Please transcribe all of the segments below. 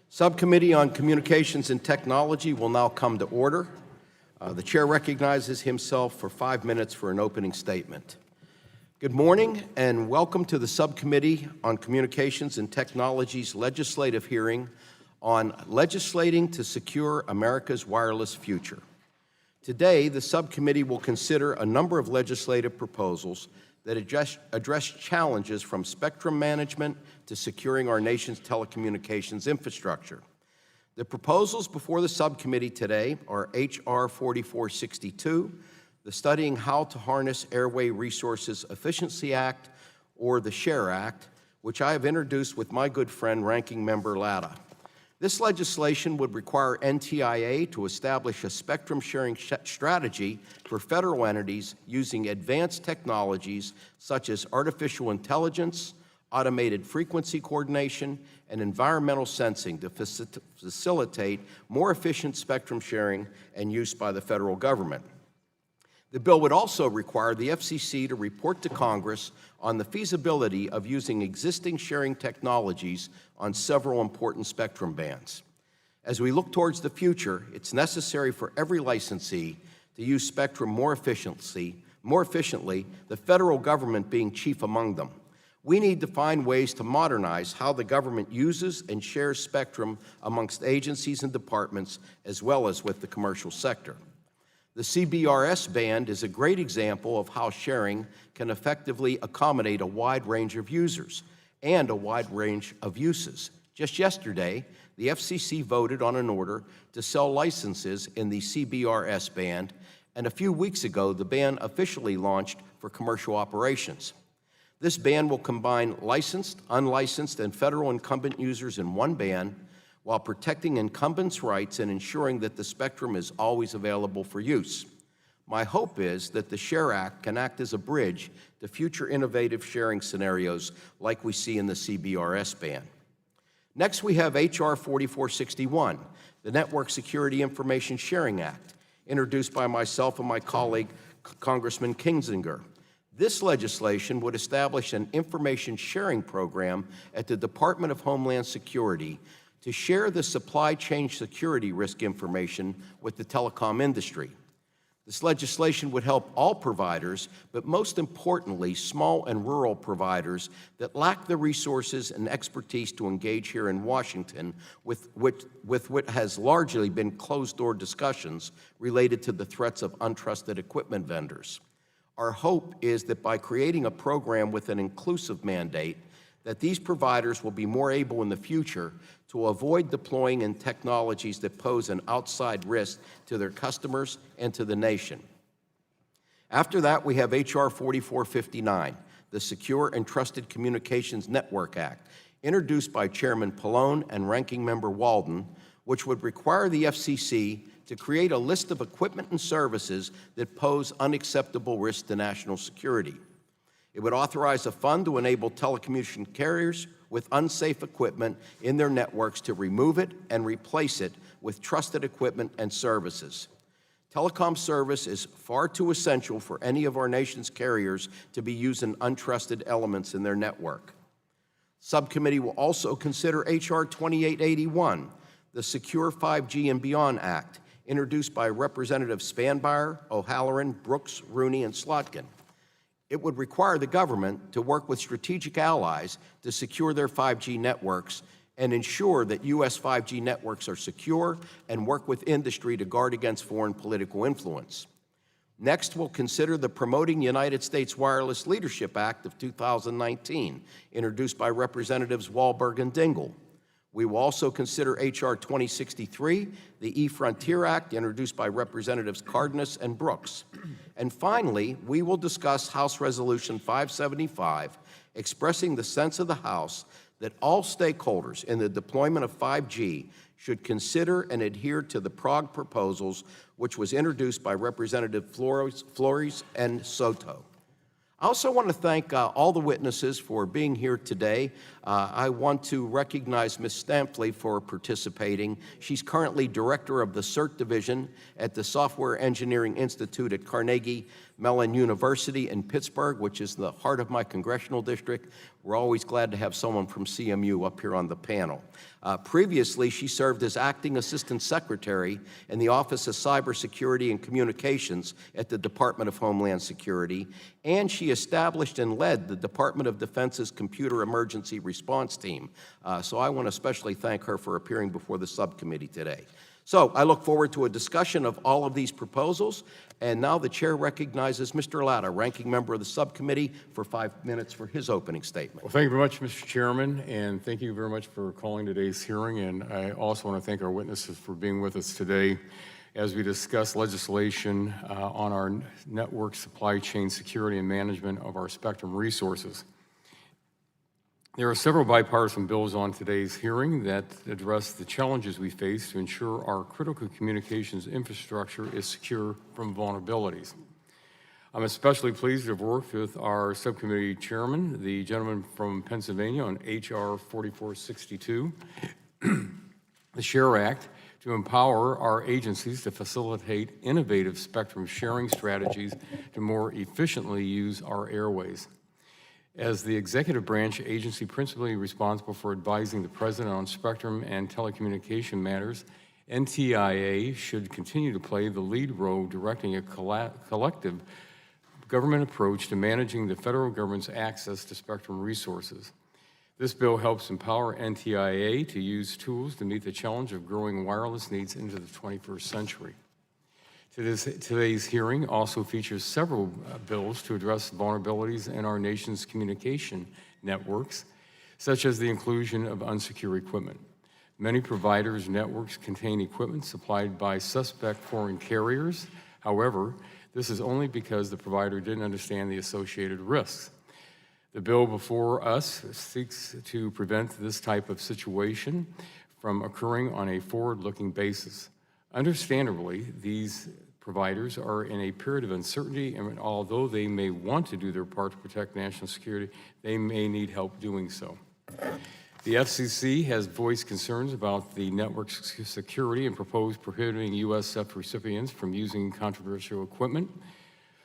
Subcommittee on Communications and Technology will now come to order. The chair recognizes himself for 5 minutes for an opening statement. Good morning and welcome to the Subcommittee on Communications and Technology's legislative hearing on Legislating to Secure America's Wireless Future. Today, the subcommittee will consider a number of legislative proposals that address challenges from spectrum management to securing our nation's telecommunications infrastructure. The proposals before the subcommittee today are H.R. 4462, the Studying How to Harness Airway Resources Efficiency Act, or the SHARE Act, which I have introduced with my good friend, Ranking Member Latta. This legislation would require NTIA to establish a spectrum sharing strategy for federal entities using advanced technologies such as artificial intelligence, automated frequency coordination, and environmental sensing to facilitate more efficient spectrum sharing and use by the federal government. The bill would also require the FCC to report to Congress on the feasibility of using existing sharing technologies on several important spectrum bands. As we look towards the future, it's necessary for every licensee to use spectrum more efficiently, the federal government being chief among them. We need to find ways to modernize how the government uses and shares spectrum amongst agencies and departments, as well as with the commercial sector. The CBRS band is a great example of how sharing can effectively accommodate a wide range of users and a wide range of uses. Just yesterday, the FCC voted on an order to sell licenses in the CBRS band, and a few weeks ago, the band officially launched for commercial operations. This band will combine licensed, unlicensed, and federal incumbent users in one band, while protecting incumbents' rights and ensuring that the spectrum is always available for use. My hope is that the SHARE Act can act as a bridge to future innovative sharing scenarios like we see in the CBRS band. Next, we have H.R. 4461, the Network Security Information Sharing Act, introduced by myself and my colleague, Congressman Kinzinger. This legislation would establish an information sharing program at the Department of Homeland Security to share the supply chain security risk information with the telecom industry. This legislation would help all providers, but most importantly, small and rural providers that lack the resources and expertise to engage here in Washington with what has largely been closed-door discussions related to the threats of untrusted equipment vendors. Our hope is that by creating a program with an inclusive mandate, that these providers will be more able in the future to avoid deploying in technologies that pose an outside risk to their customers and to the nation. After that, we have H.R. 4459, the Secure and Trusted Communications Network Act, introduced by Chairman Pallone and Ranking Member Walden, which would require the FCC to create a list of equipment and services that pose unacceptable risks to national security. It would authorize a fund to enable telecommunication carriers with unsafe equipment in their networks to remove it and replace it with trusted equipment and services. Telecom service is far too essential for any of our nation's carriers to be using untrusted elements in their network. Subcommittee will also consider H.R. 2881, the Secure 5G and Beyond Act, introduced by Representatives Spanbauer, O'Halloran, Brooks, Rooney, and Slotkin. It would require the government to work with strategic allies to secure their 5G networks and ensure that U.S. 5G networks are secure and work with industry to guard against foreign political influence. Next, we'll consider the Promoting United States Wireless Leadership Act of 2019, introduced by Representatives Wahlberg and Dingell. We will also consider H.R. 2063, the E-Frontier Act, introduced by Representatives Cardenas and Brooks. And finally, we will discuss House Resolution 575, expressing the sense of the House that all stakeholders in the deployment of 5G should consider and adhere to the Prague proposals, which was introduced by Representative Flores and Soto. I also want to thank all the witnesses for being here today. I want to recognize Ms. Stampley for participating. She's currently director of the CERT division at the Software Engineering Institute at Carnegie Mellon University in Pittsburgh, which is the heart of my congressional district. We're always glad to have someone from CMU up here on the panel. Previously, she served as Acting Assistant Secretary in the Office of Cybersecurity and Communications at the Department of Homeland Security, and she established and led the Department of Defense's Computer Emergency Response Team. So I want to especially thank her for appearing before the subcommittee today. So I look forward to a discussion of all of these proposals. And now the chair recognizes Mr. Latta, ranking member of the subcommittee, for 5 minutes for his opening statement. Well, thank you very much, Mr. Chairman, and thank you very much for calling today's hearing. And I also want to thank our witnesses for being with us today as we discuss legislation on our network supply chain security and management of our spectrum resources. There are several bipartisan bills on today's hearing that address the challenges we face to ensure our critical communications infrastructure is secure from vulnerabilities. I'm especially pleased to have worked with our subcommittee chairman, the gentleman from Pennsylvania, on H.R. 4462, the SHARE Act, to empower our agencies to facilitate innovative spectrum sharing strategies to more efficiently use our airways. As the executive branch agency principally responsible for advising the President on spectrum and telecommunication matters, NTIA should continue to play the lead role directing a collective government approach to managing the federal government's access to spectrum resources. This bill helps empower NTIA to use tools to meet the challenge of growing wireless needs into the 21st century. Today's hearing also features several bills to address vulnerabilities in our nation's communication networks, such as the inclusion of unsecure equipment. Many providers' networks contain equipment supplied by suspect foreign carriers. However, this is only because the provider didn't understand the associated risks. The bill before us seeks to prevent this type of situation from occurring on a forward-looking basis. Understandably, these providers are in a period of uncertainty, and although they may want to do their part to protect national security, they may need help doing so. The FCC has voiced concerns about the network's security and proposed prohibiting USF recipients from using controversial equipment.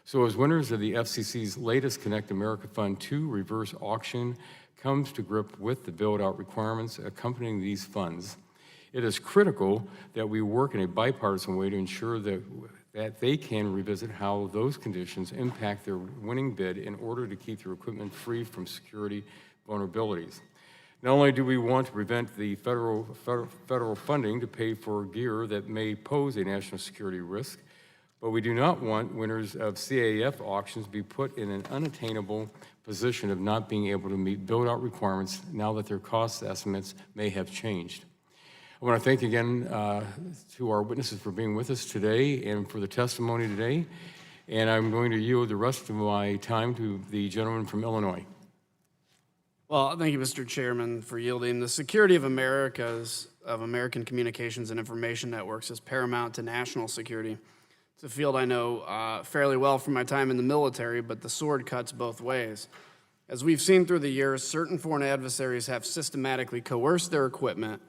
So as winners of the FCC's latest Connect America Fund 2 reverse auction comes to grip with the build-out requirements accompanying these funds, it is critical that we work in a bipartisan way to ensure that they can revisit how those conditions impact their winning bid in order to keep their equipment free from security vulnerabilities. Not only do we want to prevent the federal funding to pay for gear that may pose a national security risk, but we do not want winners of CAF auctions to be put in an unattainable position of not being able to meet build-out requirements now that their cost estimates may have changed. I want to thank again to our witnesses for being with us today and for the testimony today. And I'm going to yield the rest of my time to the gentleman from Illinois. Well, thank you, Mr. Chairman, for yielding. The security of American communications and information networks is paramount to national security. It's a field I know fairly well from my time in the military, but the sword cuts both ways. As we've seen through the years, certain foreign adversaries have systematically coerced their equipment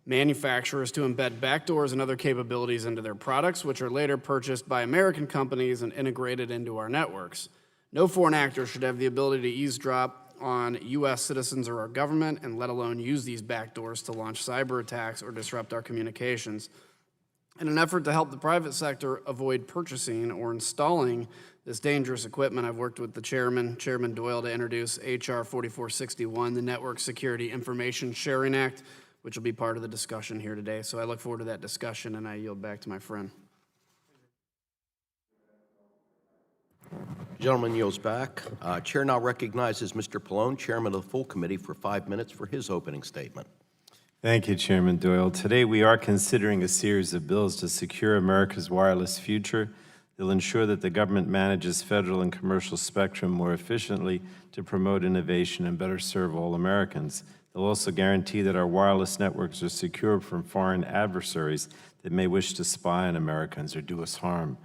manufacturers to embed backdoors and other capabilities into their products, which are later purchased by American companies and integrated into our networks. No foreign actor should have the ability to eavesdrop on U.S. citizens or our government, and let alone use these backdoors to launch cyber attacks or disrupt our communications. In an effort to help the private sector avoid purchasing or installing this dangerous equipment, I've worked with the Chairman Doyle, to introduce H.R. 4461, the Network Security Information Sharing Act, which will be part of the discussion here today. So I look forward to that discussion, and I yield back to my friend. Gentleman yields back. Chair now recognizes Mr. Pallone, Chairman of the full committee, for 5 minutes for his opening statement. Thank you, Chairman Doyle. Today we are considering a series of bills to secure America's wireless future. They'll ensure that the government manages federal and commercial spectrum more efficiently to promote innovation and better serve all Americans. They'll also guarantee that our wireless networks are secure from foreign adversaries that may wish to spy on Americans or do us harm.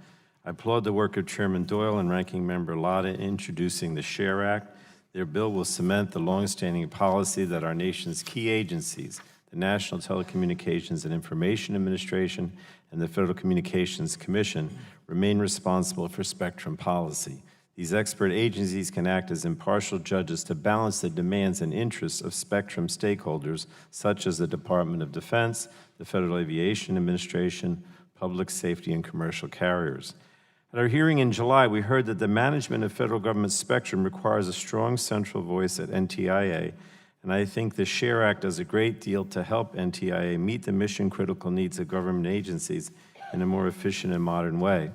I applaud the work of Chairman Doyle and Ranking Member Latta in introducing the SHARE Act. Their bill will cement the longstanding policy that our nation's key agencies, the National Telecommunications and Information Administration, and the Federal Communications Commission remain responsible for spectrum policy. These expert agencies can act as impartial judges to balance the demands and interests of spectrum stakeholders, such as the Department of Defense, the Federal Aviation Administration, public safety, and commercial carriers. At our hearing in July, we heard that the management of federal government spectrum requires a strong central voice at NTIA, and I think the SHARE Act does a great deal to help NTIA meet the mission-critical needs of government agencies in a more efficient and modern way.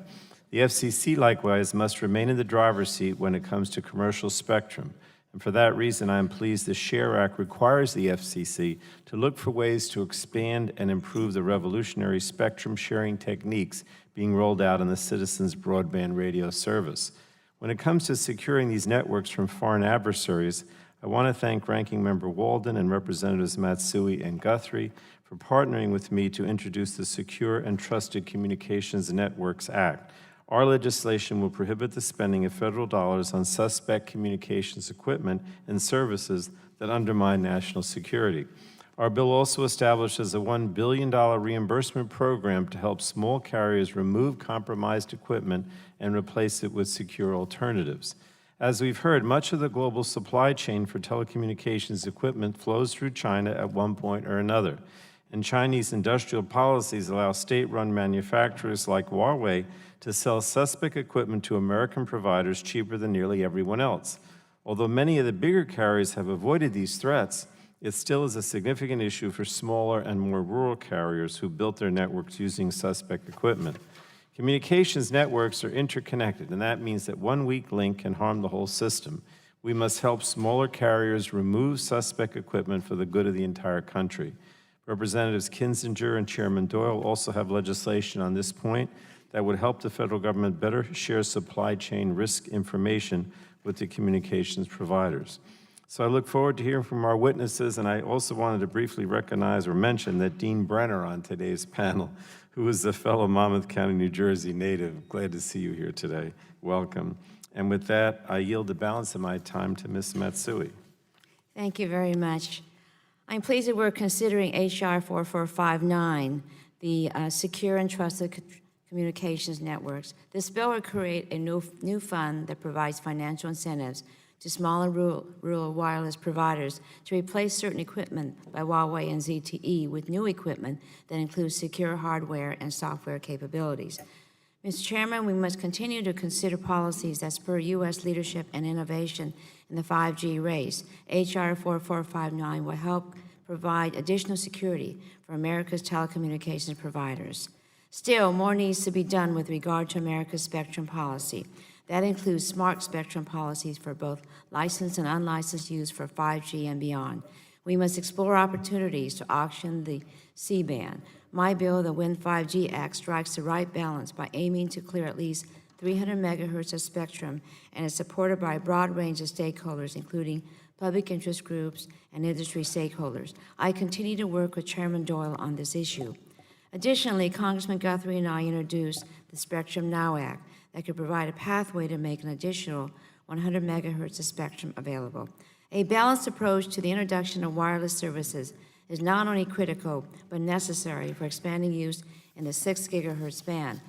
The FCC, likewise, must remain in the driver's seat when it comes to commercial spectrum, and for that reason, I am pleased the SHARE Act requires the FCC to look for ways to expand and improve the revolutionary spectrum sharing techniques being rolled out on the Citizens Broadband Radio service. When it comes to securing these networks from foreign adversaries, I want to thank Ranking Member Walden and Representatives Matsui and Guthrie for partnering with me to introduce the Secure and Trusted Communications Networks Act. Our legislation will prohibit the spending of federal dollars on suspect communications equipment and services that undermine national security. Our bill also establishes a $1 billion reimbursement program to help small carriers remove compromised equipment and replace it with secure alternatives. As we've heard, much of the global supply chain for telecommunications equipment flows through China at one point or another. And Chinese industrial policies allow state-run manufacturers like Huawei to sell suspect equipment to American providers cheaper than nearly everyone else. Although many of the bigger carriers have avoided these threats, it still is a significant issue for smaller and more rural carriers who built their networks using suspect equipment. Communications networks are interconnected, and that means that one weak link can harm the whole system. We must help smaller carriers remove suspect equipment for the good of the entire country. Representatives Kinzinger and Chairman Doyle also have legislation on this point that would help the federal government better share supply chain risk information with the communications providers. So I look forward to hearing from our witnesses, and I also wanted to briefly recognize or mention that Dean Brenner on today's panel, who is a fellow Monmouth County, New Jersey native. Glad to see you here today. Welcome. And with that, I yield the balance of my time to Ms. Matsui. Thank you very much. I'm pleased that we're considering H.R. 4459, the Secure and Trusted Communications Networks. This bill will create a new fund that provides financial incentives to smaller rural wireless providers to replace certain equipment by Huawei and ZTE with new equipment that includes secure hardware and software capabilities. Mr. Chairman, we must continue to consider policies that spur U.S. leadership and innovation in the 5G race. H.R. 4459 will help provide additional security for America's telecommunications providers. Still, more needs to be done with regard to America's spectrum policy. That includes smart spectrum policies for both licensed and unlicensed use for 5G and beyond. We must explore opportunities to auction the C-band. My bill, the Win 5G Act, strikes the right balance by aiming to clear at least 300 megahertz of spectrum and is supported by a broad range of stakeholders, including public interest groups and industry stakeholders. I continue to work with Chairman Doyle on this issue. Additionally, Congressman Guthrie and I introduced the Spectrum Now Act that could provide a pathway to make an additional 100 megahertz of spectrum available. A balanced approach to the introduction of wireless services is not only critical, but necessary for expanding use in the 6 gigahertz band.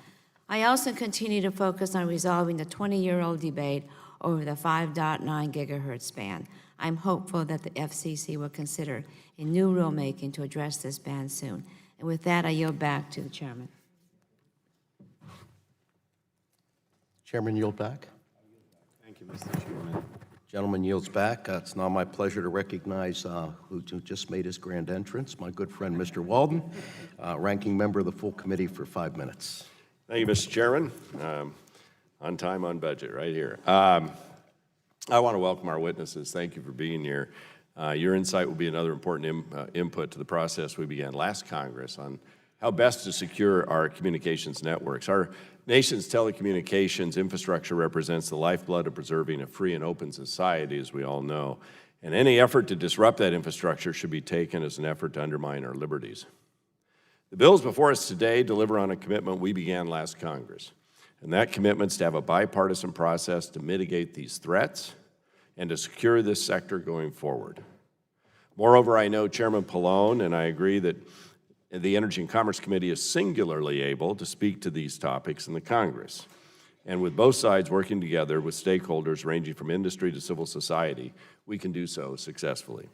I also continue to focus on resolving the 20-year-old debate over the 5.9 gigahertz band. I'm hopeful that the FCC will consider a new rulemaking to address this band soon. And with that, I yield back to the chairman. Chairman, yield back. Thank you, Mr. Chairman. Gentleman yields back. It's now my pleasure to recognize who just made his grand entrance, my good friend, Mr. Walden, ranking member of the full committee for 5 minutes. Thank you, Mr. Chairman. On time, on budget, right here. I want to welcome our witnesses. Thank you for being here. Your insight will be another important input to the process we began last Congress on how best to secure our communications networks. Our nation's telecommunications infrastructure represents the lifeblood of preserving a free and open society, as we all know. And any effort to disrupt that infrastructure should be taken as an effort to undermine our liberties. The bills before us today deliver on a commitment we began last Congress. And that commitment is to have a bipartisan process to mitigate these threats and to secure this sector going forward. Moreover, I know Chairman Pallone, and I agree that the Energy and Commerce Committee is singularly able to speak to these topics in the Congress. And with both sides working together with stakeholders ranging from industry to civil society, we can do so successfully.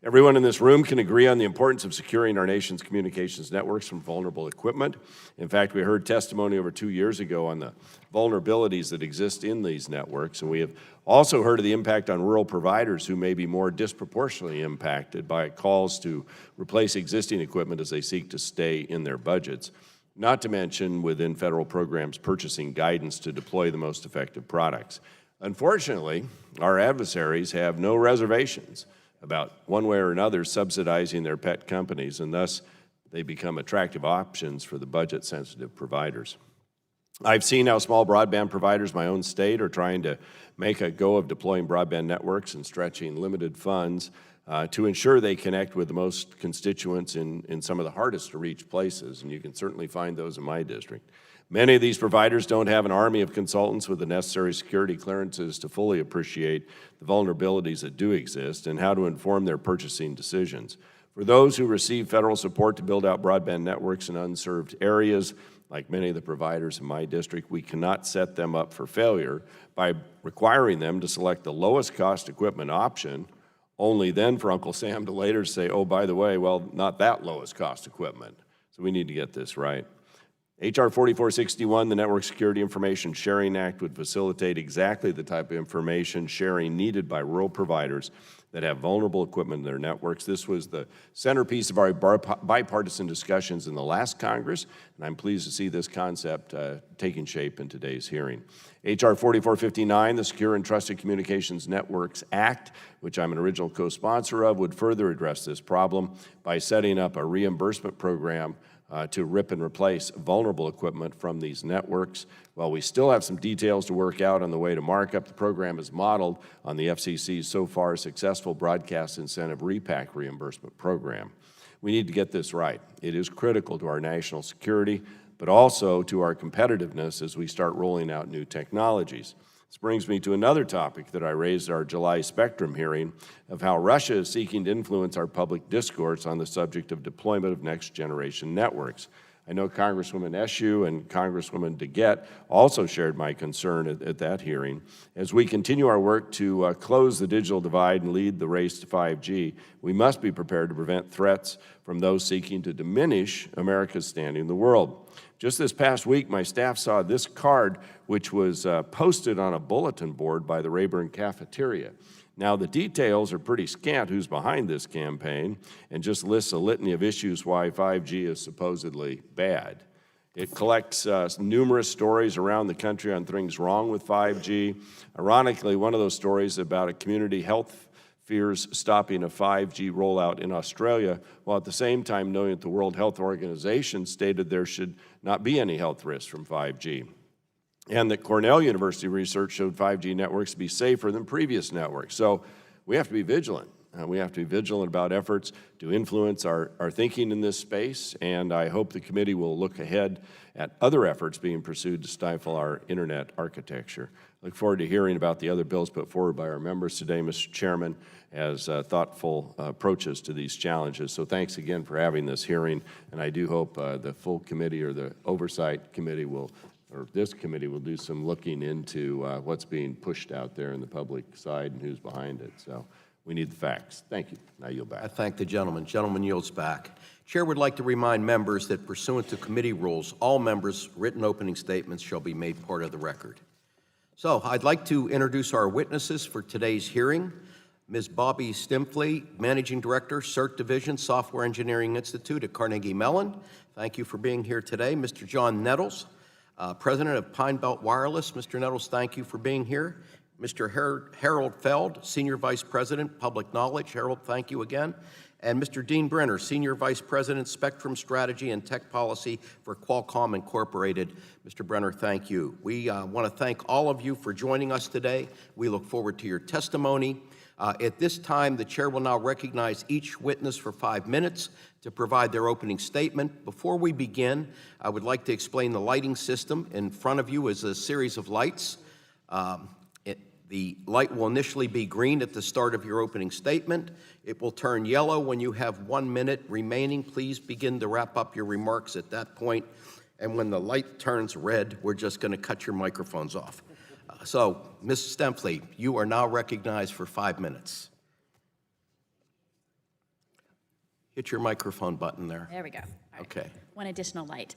Everyone in this room can agree on the importance of securing our nation's communications networks from vulnerable equipment. In fact, we heard testimony over 2 years ago on the vulnerabilities that exist in these networks, and we have also heard of the impact on rural providers who may be more disproportionately impacted by calls to replace existing equipment as they seek to stay in their budgets, not to mention within federal programs purchasing guidance to deploy the most effective products. Unfortunately, our adversaries have no reservations about one way or another subsidizing their pet companies, and thus they become attractive options for the budget-sensitive providers. I've seen how small broadband providers in my own state are trying to make a go of deploying broadband networks and stretching limited funds to ensure they connect with the most constituents in some of the hardest to reach places, and you can certainly find those in my district. Many of these providers don't have an army of consultants with the necessary security clearances to fully appreciate the vulnerabilities that do exist and how to inform their purchasing decisions. For those who receive federal support to build out broadband networks in unserved areas, like many of the providers in my district, we cannot set them up for failure by requiring them to select the lowest cost equipment option, only then for Uncle Sam to later say, oh, by the way, well, not that lowest cost equipment. So we need to get this right. H.R. 4461, the Network Security Information Sharing Act, would facilitate exactly the type of information sharing needed by rural providers that have vulnerable equipment in their networks. This was the centerpiece of our bipartisan discussions in the last Congress, and I'm pleased to see this concept taking shape in today's hearing. H.R. 4459, the Secure and Trusted Communications Networks Act, which I'm an original co-sponsor of, would further address this problem by setting up a reimbursement program to rip and replace vulnerable equipment from these networks. While we still have some details to work out on the way to markup, the program is modeled on the FCC's so far successful Broadcast Incentive Repack reimbursement program. We need to get this right. It is critical to our national security, but also to our competitiveness as we start rolling out new technologies. This brings me to another topic that I raised at our July Spectrum hearing of how Russia is seeking to influence our public discourse on the subject of deployment of next-generation networks. I know Congresswoman Eshoo and Congresswoman DeGette also shared my concern at that hearing. As we continue our work to close the digital divide and lead the race to 5G, we must be prepared to prevent threats from those seeking to diminish America's standing in the world. Just this past week, my staff saw this card, which was posted on a bulletin board by the Rayburn cafeteria. Now, the details are pretty scant who's behind this campaign and just lists a litany of issues why 5G is supposedly bad. It collects numerous stories around the country on things wrong with 5G. Ironically, one of those stories about a community health fears stopping a 5G rollout in Australia, while at the same time knowing that the World Health Organization stated there should not be any health risks from 5G. And that Cornell University research showed 5G networks to be safer than previous networks. So we have to be vigilant. We have to be vigilant about efforts to influence our thinking in this space, and I hope the committee will look ahead at other efforts being pursued to stifle our internet architecture. I look forward to hearing about the other bills put forward by our members today, Mr. Chairman, as thoughtful approaches to these challenges. So thanks again for having this hearing, and I do hope the full committee or the oversight committee this committee will do some looking into what's being pushed out there in the public side and who's behind it. So we need the facts. Thank you. Now yield back. I thank the gentleman. Gentleman yields back. Chair would like to remind members that pursuant to committee rules, all members' written opening statements shall be made part of the record. So I'd like to introduce our witnesses for today's hearing. Ms. Bobby Stimpley, Managing Director, CERT Division, Software Engineering Institute at Carnegie Mellon. Thank you for being here today. Mr. John Nettles, President of Pine Belt Wireless. Mr. Nettles, thank you for being here. Mr. Harold Feld, Senior Vice President, Public Knowledge. Harold, thank you again. And Mr. Dean Brenner, Senior Vice President, Spectrum Strategy and Tech Policy for Qualcomm Incorporated. Mr. Brenner, thank you. We want to thank all of you for joining us today. We look forward to your testimony. At this time, the chair will now recognize each witness for 5 minutes to provide their opening statement. Before we begin, I would like to explain the lighting system. In front of you is a series of lights. The light will initially be green at the start of your opening statement. It will turn yellow when you have 1 minute remaining. Please begin to wrap up your remarks at that point. And when the light turns red, we're just going to cut your microphones off. So, Ms. Stempfli, you are now recognized for 5 minutes. Hit your microphone button there. There we go. All right. Okay. One additional light.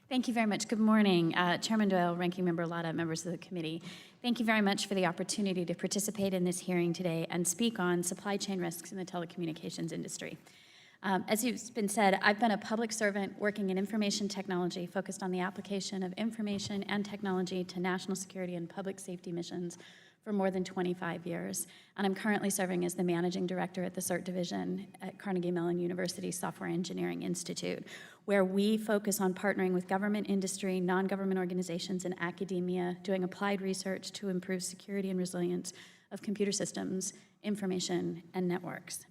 Thank you very much. Good morning, Chairman Doyle, Ranking Member Latta, members of the committee. Thank you very much for the opportunity to participate in this hearing today and speak on supply chain risks in the telecommunications industry. As has been said, I've been a public servant working in information technology focused on the application of information and technology to national security and public safety missions for more than 25 years. And I'm currently serving as the managing director at the CERT division at Carnegie Mellon University Software Engineering Institute, where we focus on partnering with government, industry, non-government organizations, and academia, doing applied research to improve security and resilience of computer systems, information, and networks.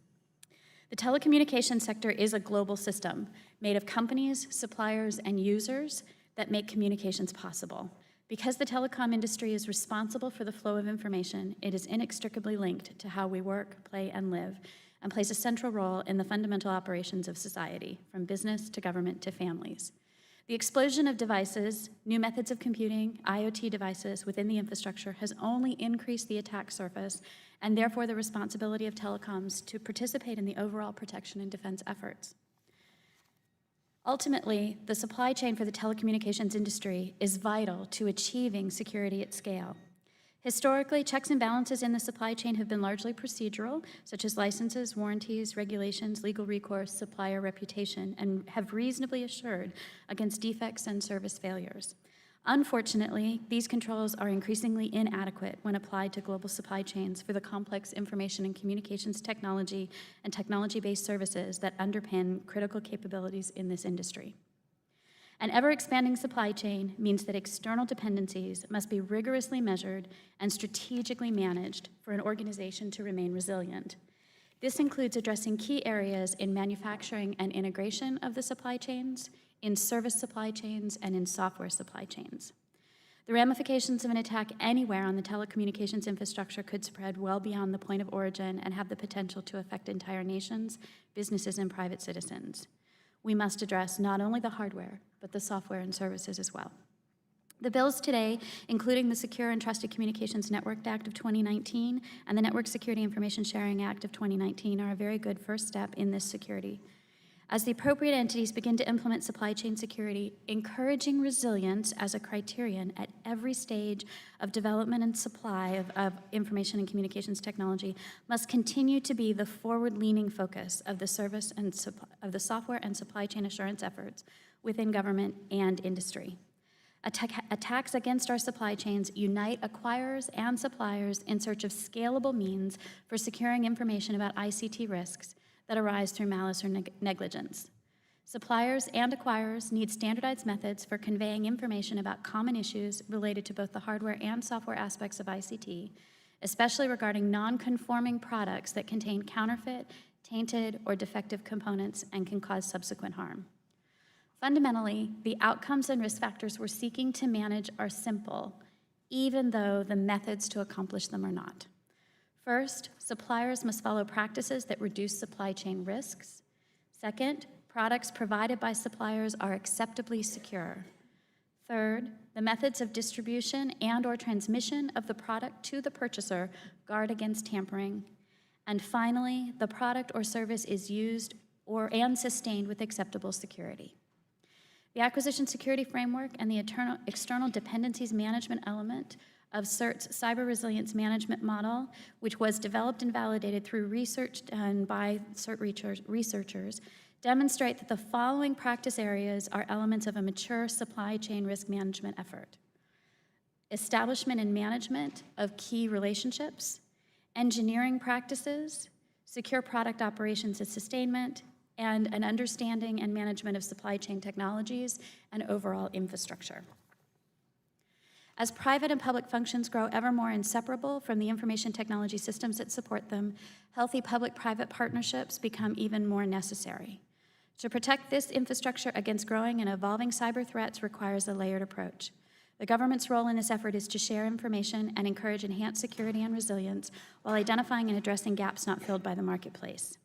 The telecommunications sector is a global system made of companies, suppliers, and users that make communications possible. Because the telecom industry is responsible for the flow of information, it is inextricably linked to how we work, play, and live, and plays a central role in the fundamental operations of society, from business to government to families. The explosion of devices, new methods of computing, IoT devices within the infrastructure has only increased the attack surface and therefore the responsibility of telecoms to participate in the overall protection and defense efforts. Ultimately, the supply chain for the telecommunications industry is vital to achieving security at scale. Historically, checks and balances in the supply chain have been largely procedural, such as licenses, warranties, regulations, legal recourse, supplier reputation, and have reasonably assured against defects and service failures. Unfortunately, these controls are increasingly inadequate when applied to global supply chains for the complex information and communications technology and technology-based services that underpin critical capabilities in this industry. An ever-expanding supply chain means that external dependencies must be rigorously measured and strategically managed for an organization to remain resilient. This includes addressing key areas in manufacturing and integration of the supply chains, in service supply chains, and in software supply chains. The ramifications of an attack anywhere on the telecommunications infrastructure could spread well beyond the point of origin and have the potential to affect entire nations, businesses, and private citizens. We must address not only the hardware, but the software and services as well. The bills today, including the Secure and Trusted Communications Network Act of 2019 and the Network Security Information Sharing Act of 2019, are a very good first step in this security. As the appropriate entities begin to implement supply chain security, encouraging resilience as a criterion at every stage of development and supply of information and communications technology must continue to be the forward-leaning focus of the service and of the software and supply chain assurance efforts within government and industry. Attacks against our supply chains unite acquirers and suppliers in search of scalable means for securing information about ICT risks that arise through malice or negligence. Suppliers and acquirers need standardized methods for conveying information about common issues related to both the hardware and software aspects of ICT, especially regarding non-conforming products that contain counterfeit, tainted, or defective components and can cause subsequent harm. Fundamentally, the outcomes and risk factors we're seeking to manage are simple, even though the methods to accomplish them are not. First, suppliers must follow practices that reduce supply chain risks. Second, products provided by suppliers are acceptably secure. Third, the methods of distribution and/or transmission of the product to the purchaser guard against tampering. And finally, the product or service is used and sustained with acceptable security. The Acquisition Security Framework and the External Dependencies Management element of CERT's Cyber Resilience Management Model, which was developed and validated through research done by CERT researchers, demonstrate that the following practice areas are elements of a mature supply chain risk management effort: establishment and management of key relationships, engineering practices, secure product operations and sustainment, and an understanding and management of supply chain technologies and overall infrastructure. As private and public functions grow ever more inseparable from the information technology systems that support them, healthy public-private partnerships become even more necessary. To protect this infrastructure against growing and evolving cyber threats requires a layered approach. The government's role in this effort is to share information and encourage enhanced security and resilience while identifying and addressing gaps not filled by the marketplace.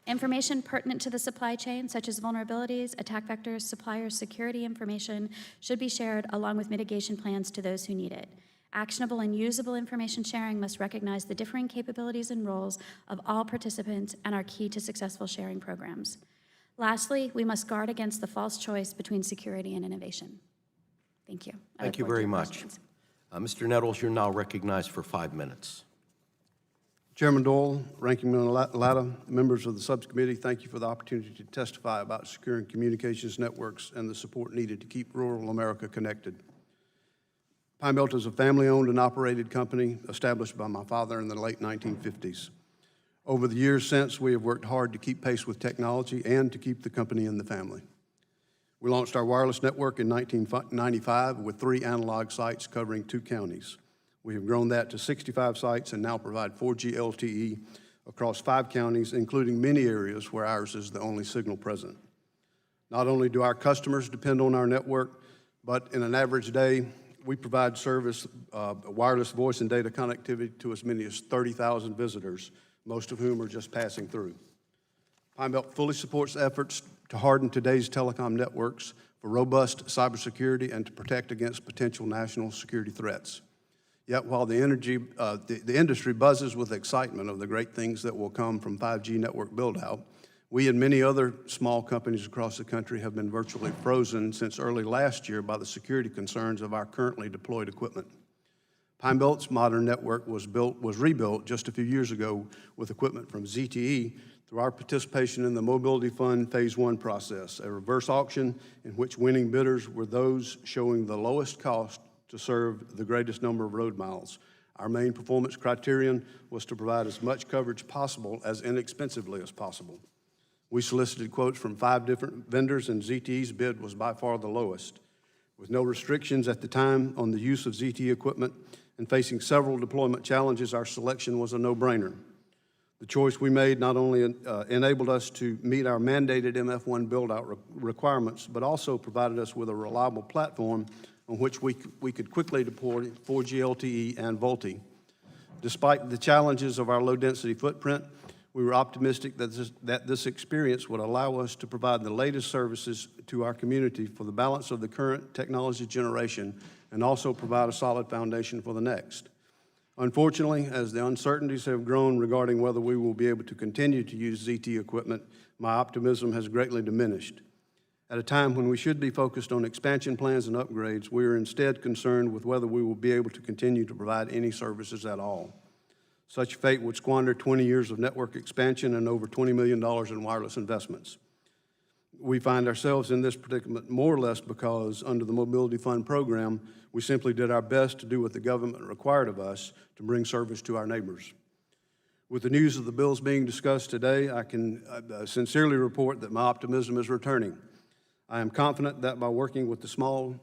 Information pertinent to the supply chain, such as vulnerabilities, attack vectors, suppliers, security information, should be shared along with mitigation plans to those who need it. Actionable and usable information sharing must recognize the differing capabilities and roles of all participants and are key to successful sharing programs. Lastly, we must guard against the false choice between security and innovation. Thank you. I Thank look you forward to very your much. questions. Mr. Nettles, you're now recognized for 5 minutes. Chairman Doyle, Ranking Member Latta, members of the subcommittee, thank you for the opportunity to testify about securing communications networks and the support needed to keep rural America connected. Pine Belt is a family-owned and operated company established by my father in the late 1950s. Over the years since, we have worked hard to keep pace with technology and to keep the company in the family. We launched our wireless network in 1995 with 3 analog sites covering 2 counties. We have grown that to 65 sites and now provide 4G LTE across 5 counties, including many areas where ours is the only signal present. Not only do our customers depend on our network, but in an average day, we provide service, wireless voice and data connectivity to as many as 30,000 visitors, most of whom are just passing through. Pine Belt fully supports efforts to harden today's telecom networks for robust cybersecurity and to protect against potential national security threats. Yet while the industry buzzes with excitement of the great things that will come from 5G network build-out, we and many other small companies across the country have been virtually frozen since early last year by the security concerns of our currently deployed equipment. Pine Belt's modern network was rebuilt just a few years ago with equipment from ZTE through our participation in the Mobility Fund Phase 1 process, a reverse auction in which winning bidders were those showing the lowest cost to serve the greatest number of road miles. Our main performance criterion was to provide as much coverage possible as inexpensively as possible. We solicited quotes from 5 different vendors, and ZTE's bid was by far the lowest. With no restrictions at the time on the use of ZTE equipment and facing several deployment challenges, our selection was a no-brainer. The choice we made not only enabled us to meet our mandated MF1 build-out requirements, but also provided us with a reliable platform on which we could quickly deploy 4G LTE and VoLTE. Despite the challenges of our low-density footprint, we were optimistic that this experience would allow us to provide the latest services to our community for the balance of the current technology generation and also provide a solid foundation for the next. Unfortunately, as the uncertainties have grown regarding whether we will be able to continue to use ZTE equipment, my optimism has greatly diminished. At a time when we should be focused on expansion plans and upgrades, we are instead concerned with whether we will be able to continue to provide any services at all. Such fate would squander 20 years of network expansion and over $20 million in wireless investments. We find ourselves in this predicament more or less because under the Mobility Fund program, we simply did our best to do what the government required of us to bring service to our neighbors. With the news of the bills being discussed today, I can sincerely report that my optimism is returning. I am confident that by working with the small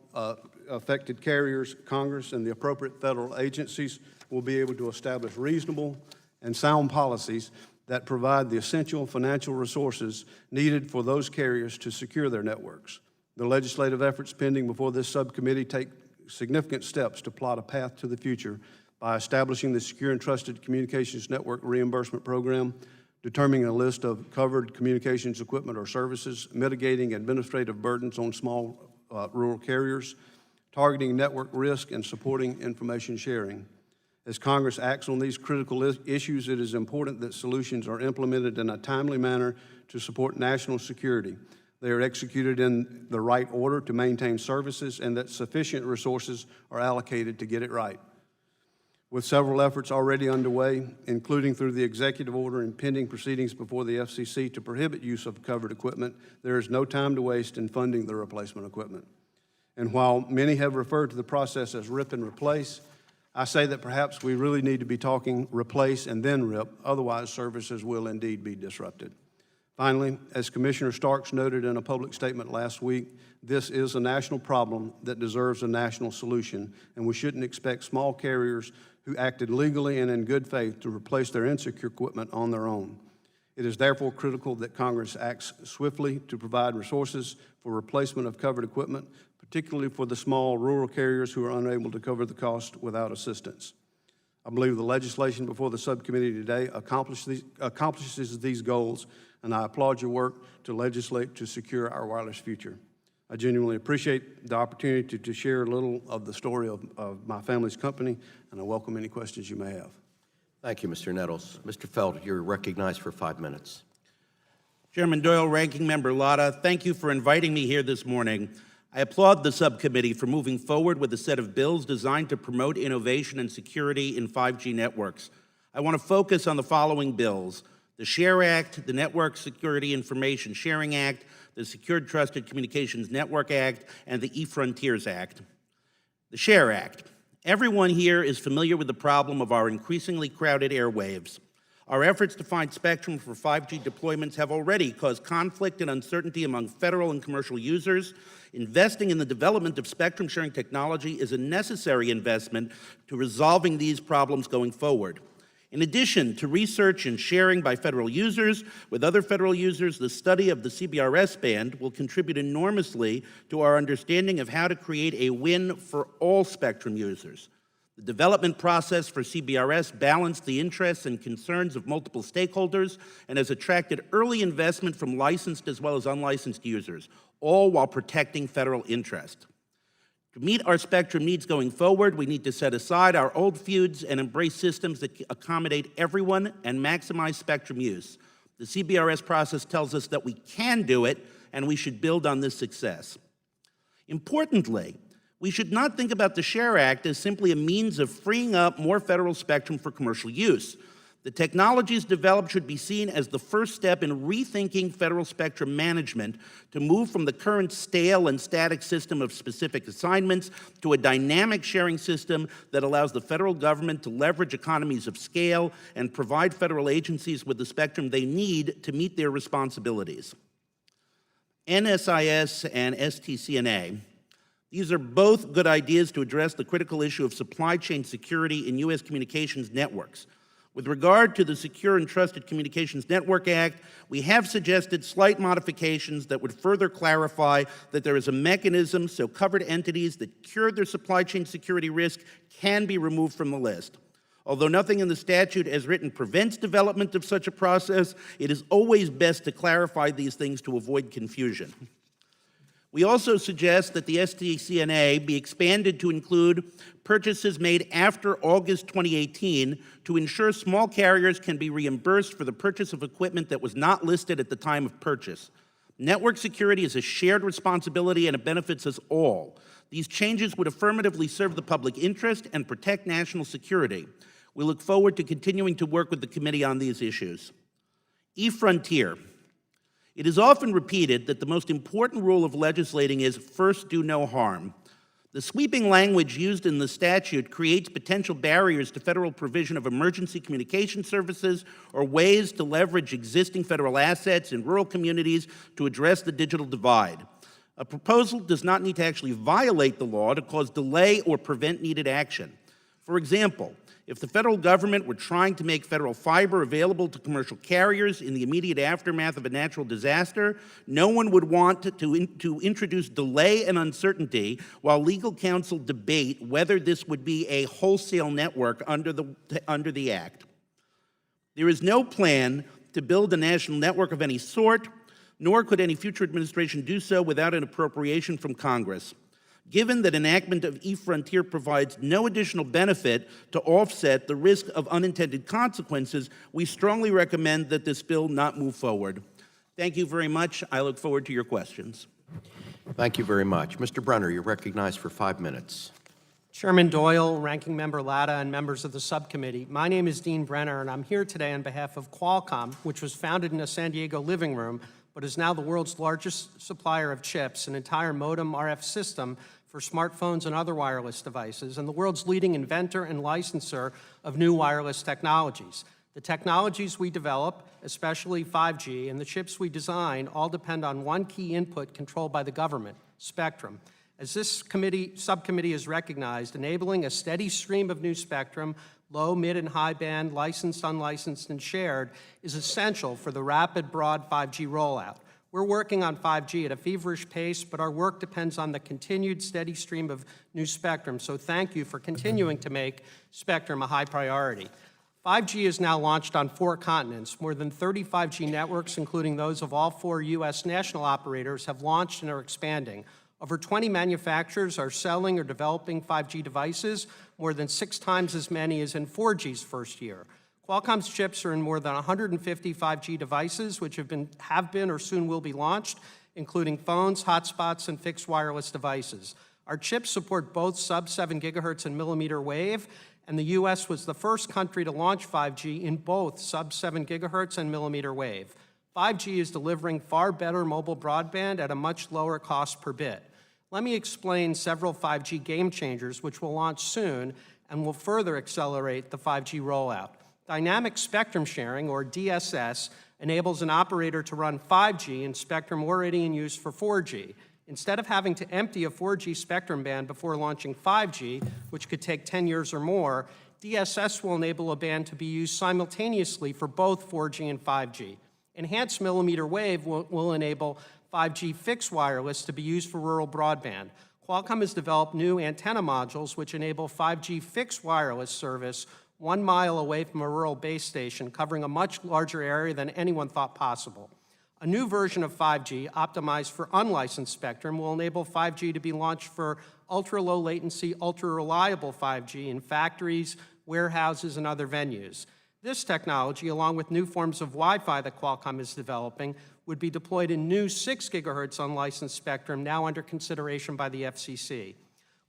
affected carriers, Congress, and the appropriate federal agencies, we'll be able to establish reasonable and sound policies that provide the essential financial resources needed for those carriers to secure their networks. The legislative efforts pending before this subcommittee take significant steps to plot a path to the future by establishing the Secure and Trusted Communications Network Reimbursement Program, determining a list of covered communications equipment or services, mitigating administrative burdens on small rural carriers, targeting network risk, and supporting information sharing. As Congress acts on these critical issues, it is important that solutions are implemented in a timely manner to support national security. They are executed in the right order to maintain services, and that sufficient resources are allocated to get it right. With several efforts already underway, including through the executive order and pending proceedings before the FCC to prohibit use of covered equipment, there is no time to waste in funding the replacement equipment. And while many have referred to the process as rip and replace, I say that perhaps we really need to be talking replace and then rip, otherwise services will indeed be disrupted. Finally, as Commissioner Starks noted in a public statement last week, this is a national problem that deserves a national solution, and we shouldn't expect small carriers who acted legally and in good faith to replace their insecure equipment on their own. It is therefore critical that Congress acts swiftly to provide resources for replacement of covered equipment, particularly for the small rural carriers who are unable to cover the cost without assistance. I believe the legislation before the subcommittee today accomplishes these goals, and I applaud your work to legislate to secure our wireless future. I genuinely appreciate the opportunity to share a little of the story of my family's company, and I welcome any questions you may have. Thank you, Mr. Nettles. Mr. Feld, you're recognized for 5 minutes. Chairman Doyle, Ranking Member Latta, thank you for inviting me here this morning. I applaud the subcommittee for moving forward with a set of bills designed to promote innovation and security in 5G networks. I want to focus on the following bills: the SHARE Act, the Network Security Information Sharing Act, the Secured Trusted Communications Network Act, and the eFrontiers Act. The SHARE Act. Everyone here is familiar with the problem of our increasingly crowded airwaves. Our efforts to find spectrum for 5G deployments have already caused conflict and uncertainty among federal and commercial users. Investing in the development of spectrum sharing technology is a necessary investment to resolving these problems going forward. In addition to research and sharing by federal users with other federal users, the study of the CBRS band will contribute enormously to our understanding of how to create a win for all spectrum users. The development process for CBRS balanced the interests and concerns of multiple stakeholders and has attracted early investment from licensed as well as unlicensed users, all while protecting federal interest. To meet our spectrum needs going forward, we need to set aside our old feuds and embrace systems that accommodate everyone and maximize spectrum use. The CBRS process tells us that we can do it, and we should build on this success. Importantly, we should not think about the SHARE Act as simply a means of freeing up more federal spectrum for commercial use. The technologies developed should be seen as the first step in rethinking federal spectrum management to move from the current stale and static system of specific assignments to a dynamic sharing system that allows the federal government to leverage economies of scale and provide federal agencies with the spectrum they need to meet their responsibilities. NSIS and STCNA. These are both good ideas to address the critical issue of supply chain security in U.S. communications networks. With regard to the Secure and Trusted Communications Network Act, we have suggested slight modifications that would further clarify that there is a mechanism so covered entities that cure their supply chain security risk can be removed from the list. Although nothing in the statute as written prevents development of such a process, it is always best to clarify these things to avoid confusion. We also suggest that the STCNA be expanded to include purchases made after August 2018 to ensure small carriers can be reimbursed for the purchase of equipment that was not listed at the time of purchase. Network security is a shared responsibility and it benefits us all. These changes would affirmatively serve the public interest and protect national security. We look forward to continuing to work with the committee on these issues. eFrontier. It is often repeated that the most important rule of legislating is first do no harm. The sweeping language used in the statute creates potential barriers to federal provision of emergency communication services or ways to leverage existing federal assets in rural communities to address the digital divide. A proposal does not need to actually violate the law to cause delay or prevent needed action. For example, if the federal government were trying to make federal fiber available to commercial carriers in the immediate aftermath of a natural disaster, no one would want to introduce delay and uncertainty while legal counsel debate whether this would be a wholesale network under the Act. There is no plan to build a national network of any sort, nor could any future administration do so without an appropriation from Congress. Given that enactment of eFrontier provides no additional benefit to offset the risk of unintended consequences, we strongly recommend that this bill not move forward. Thank you very much. I look forward to your questions. Thank you very much. Mr. Brenner, you're recognized for 5 minutes. Chairman Doyle, Ranking Member Latta, and members of the subcommittee, my name is Dean Brenner, and I'm here today on behalf of Qualcomm, which was founded in a San Diego living room, but is now the world's largest supplier of chips, an entire modem RF system for smartphones and other wireless devices, and the world's leading inventor and licenser of new wireless technologies. The technologies we develop, especially 5G, and the chips we design all depend on one key input controlled by the government, spectrum. As this subcommittee has recognized, enabling a steady stream of new spectrum, low, mid, and high band, licensed, unlicensed, and shared, is essential for the rapid, broad 5G rollout. We're working on 5G at a feverish pace, but our work depends on the continued steady stream of new spectrum, so thank you for continuing to make spectrum a high priority. 5G is now launched on 4 continents. More than 30 5G networks, including those of all 4 U.S. national operators, have launched and are expanding. Over 20 manufacturers are selling or developing 5G devices, more than 6 times as many as in 4G's first year. Qualcomm's chips are in more than 150 5G devices, which have been or soon will be launched, including phones, hotspots, and fixed wireless devices. Our chips support both sub-7 gigahertz and millimeter wave, and the U.S. was the first country to launch 5G in both sub-7 gigahertz and millimeter wave. 5G is delivering far better mobile broadband at a much lower cost per bit. Let me explain several 5G game changers which will launch soon and will further accelerate the 5G rollout. Dynamic spectrum sharing, or DSS, enables an operator to run 5G in spectrum already in use for 4G. Instead of having to empty a 4G spectrum band before launching 5G, which could take 10 years or more, DSS will enable a band to be used simultaneously for both 4G and 5G. Enhanced millimeter wave will enable 5G fixed wireless to be used for rural broadband. Qualcomm has developed new antenna modules which enable 5G fixed wireless service 1 mile away from a rural base station, covering a much larger area than anyone thought possible. A new version of 5G, optimized for unlicensed spectrum, will enable 5G to be launched for ultra-low latency, ultra-reliable 5G in factories, warehouses, and other venues. This technology, along with new forms of Wi-Fi that Qualcomm is developing, would be deployed in new 6 gigahertz unlicensed spectrum now under consideration by the FCC.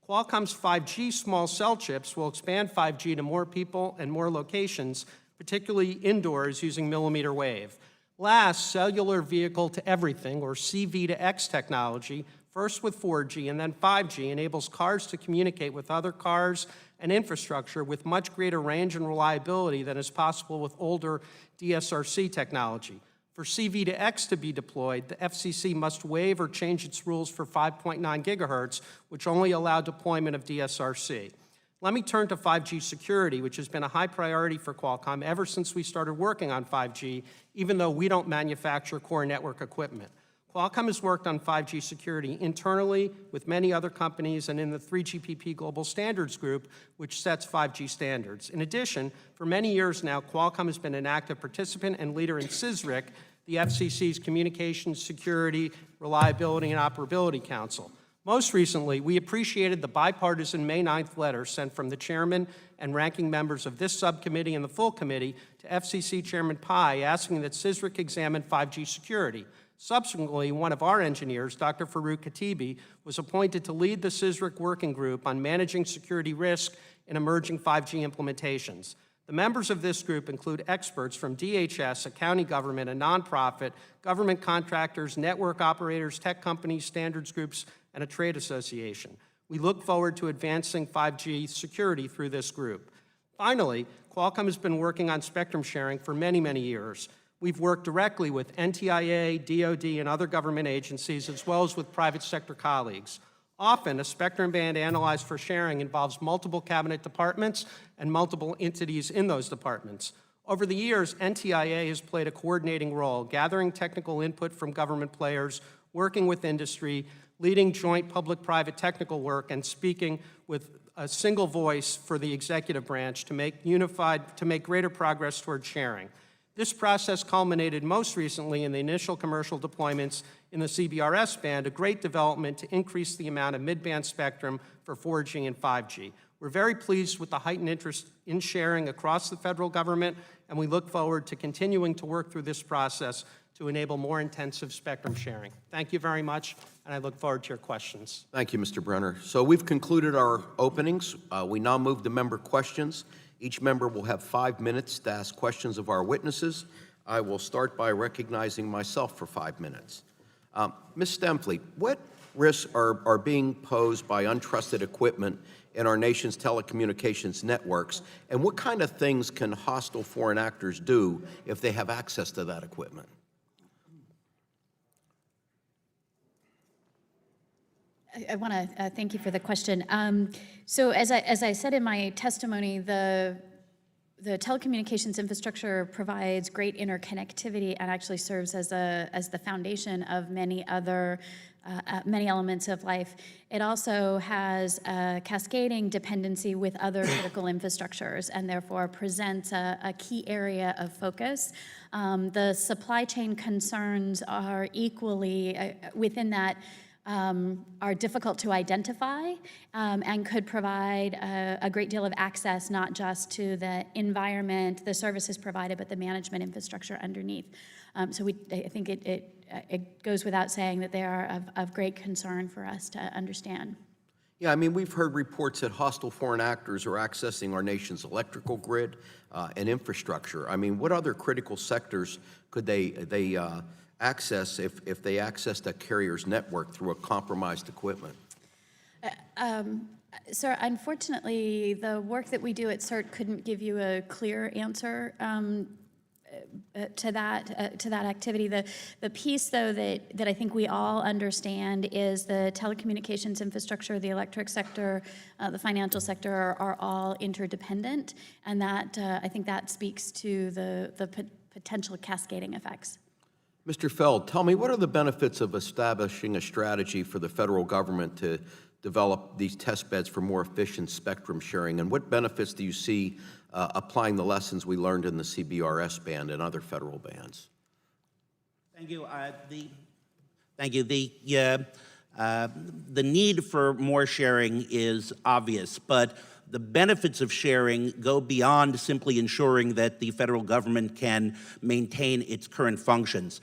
Qualcomm's 5G small cell chips will expand 5G to more people and more locations, particularly indoors using millimeter wave. Last, cellular vehicle to everything, or CV to X technology, first with 4G and then 5G, enables cars to communicate with other cars and infrastructure with much greater range and reliability than is possible with older DSRC technology. For CV to X to be deployed, the FCC must waive or change its rules for 5.9 gigahertz, which only allow deployment of DSRC. Let me turn to 5G security, which has been a high priority for Qualcomm ever since we started working on 5G, even though we don't manufacture core network equipment. Qualcomm has worked on 5G security internally with many other companies and in the 3GPP Global Standards Group, which sets 5G standards. In addition, for many years now, Qualcomm has been an active participant and leader in CISRIC, the FCC's Communications Security, Reliability, and Operability Council. Most recently, we appreciated the bipartisan May 9th letter sent from the chairman and ranking members of this subcommittee and the full committee to FCC Chairman Pai asking that CISRIC examine 5G security. Subsequently, one of our engineers, Dr. Farouk Khatibi, was appointed to lead the CISRIC working group on managing security risk in emerging 5G implementations. The members of this group include experts from DHS, a county government, a nonprofit, government contractors, network operators, tech companies, standards groups, and a trade association. We look forward to advancing 5G security through this group. Finally, Qualcomm has been working on spectrum sharing for many, many years. We've worked directly with NTIA, DoD, and other government agencies, as well as with private sector colleagues. Often, a spectrum band analyzed for sharing involves multiple cabinet departments and multiple entities in those departments. Over the years, NTIA has played a coordinating role, gathering technical input from government players, working with industry, leading joint public-private technical work, and speaking with a single voice for the executive branch to make greater progress toward sharing. This process culminated most recently in the initial commercial deployments in the CBRS band, a great development to increase the amount of mid-band spectrum for 4G and 5G. We're very pleased with the heightened interest in sharing across the federal government, and we look forward to continuing to work through this process to enable more intensive spectrum sharing. Thank you very much, and I look forward to your questions. Thank you, Mr. Brenner. So we've concluded our openings. We now move to member questions. Each member will have 5 minutes to ask questions of our witnesses. I will start by recognizing myself for 5 minutes. Ms. Stemfleet, what risks are being posed by untrusted equipment in our nation's telecommunications networks, and what kind of things can hostile foreign actors do if they have access to that equipment? I want to thank you for the question. So as I said in my testimony, the the telecommunications infrastructure provides great interconnectivity and actually serves as the foundation of many other many elements of life. It also has a cascading dependency with other critical infrastructures and therefore presents a key area of focus. The supply chain concerns are equally within that are difficult to identify and could provide a great deal of access not just to the environment, the services provided, but the management infrastructure underneath. So I think it goes without saying that they are of great concern for us to understand. Yeah, I mean, we've heard reports that hostile foreign actors are accessing our nation's electrical grid and infrastructure. I mean, what other critical sectors could they access if they accessed a carrier's network through a compromised equipment? Sir, unfortunately, the work that we do at CERT couldn't give you a clear answer to that activity. The piece, though, that I think we all understand is the telecommunications infrastructure, the electric sector, the financial sector are all interdependent, and that I think that speaks to the potential cascading effects. Mr. Feld, tell me, what are the benefits of establishing a strategy for the federal government to develop these test beds for more efficient spectrum sharing, and what benefits do you see applying the lessons we learned in the CBRS band and other federal bands? Thank you. Thank you. The need for more sharing is obvious, but the benefits of sharing go beyond simply ensuring that the federal government can maintain its current functions.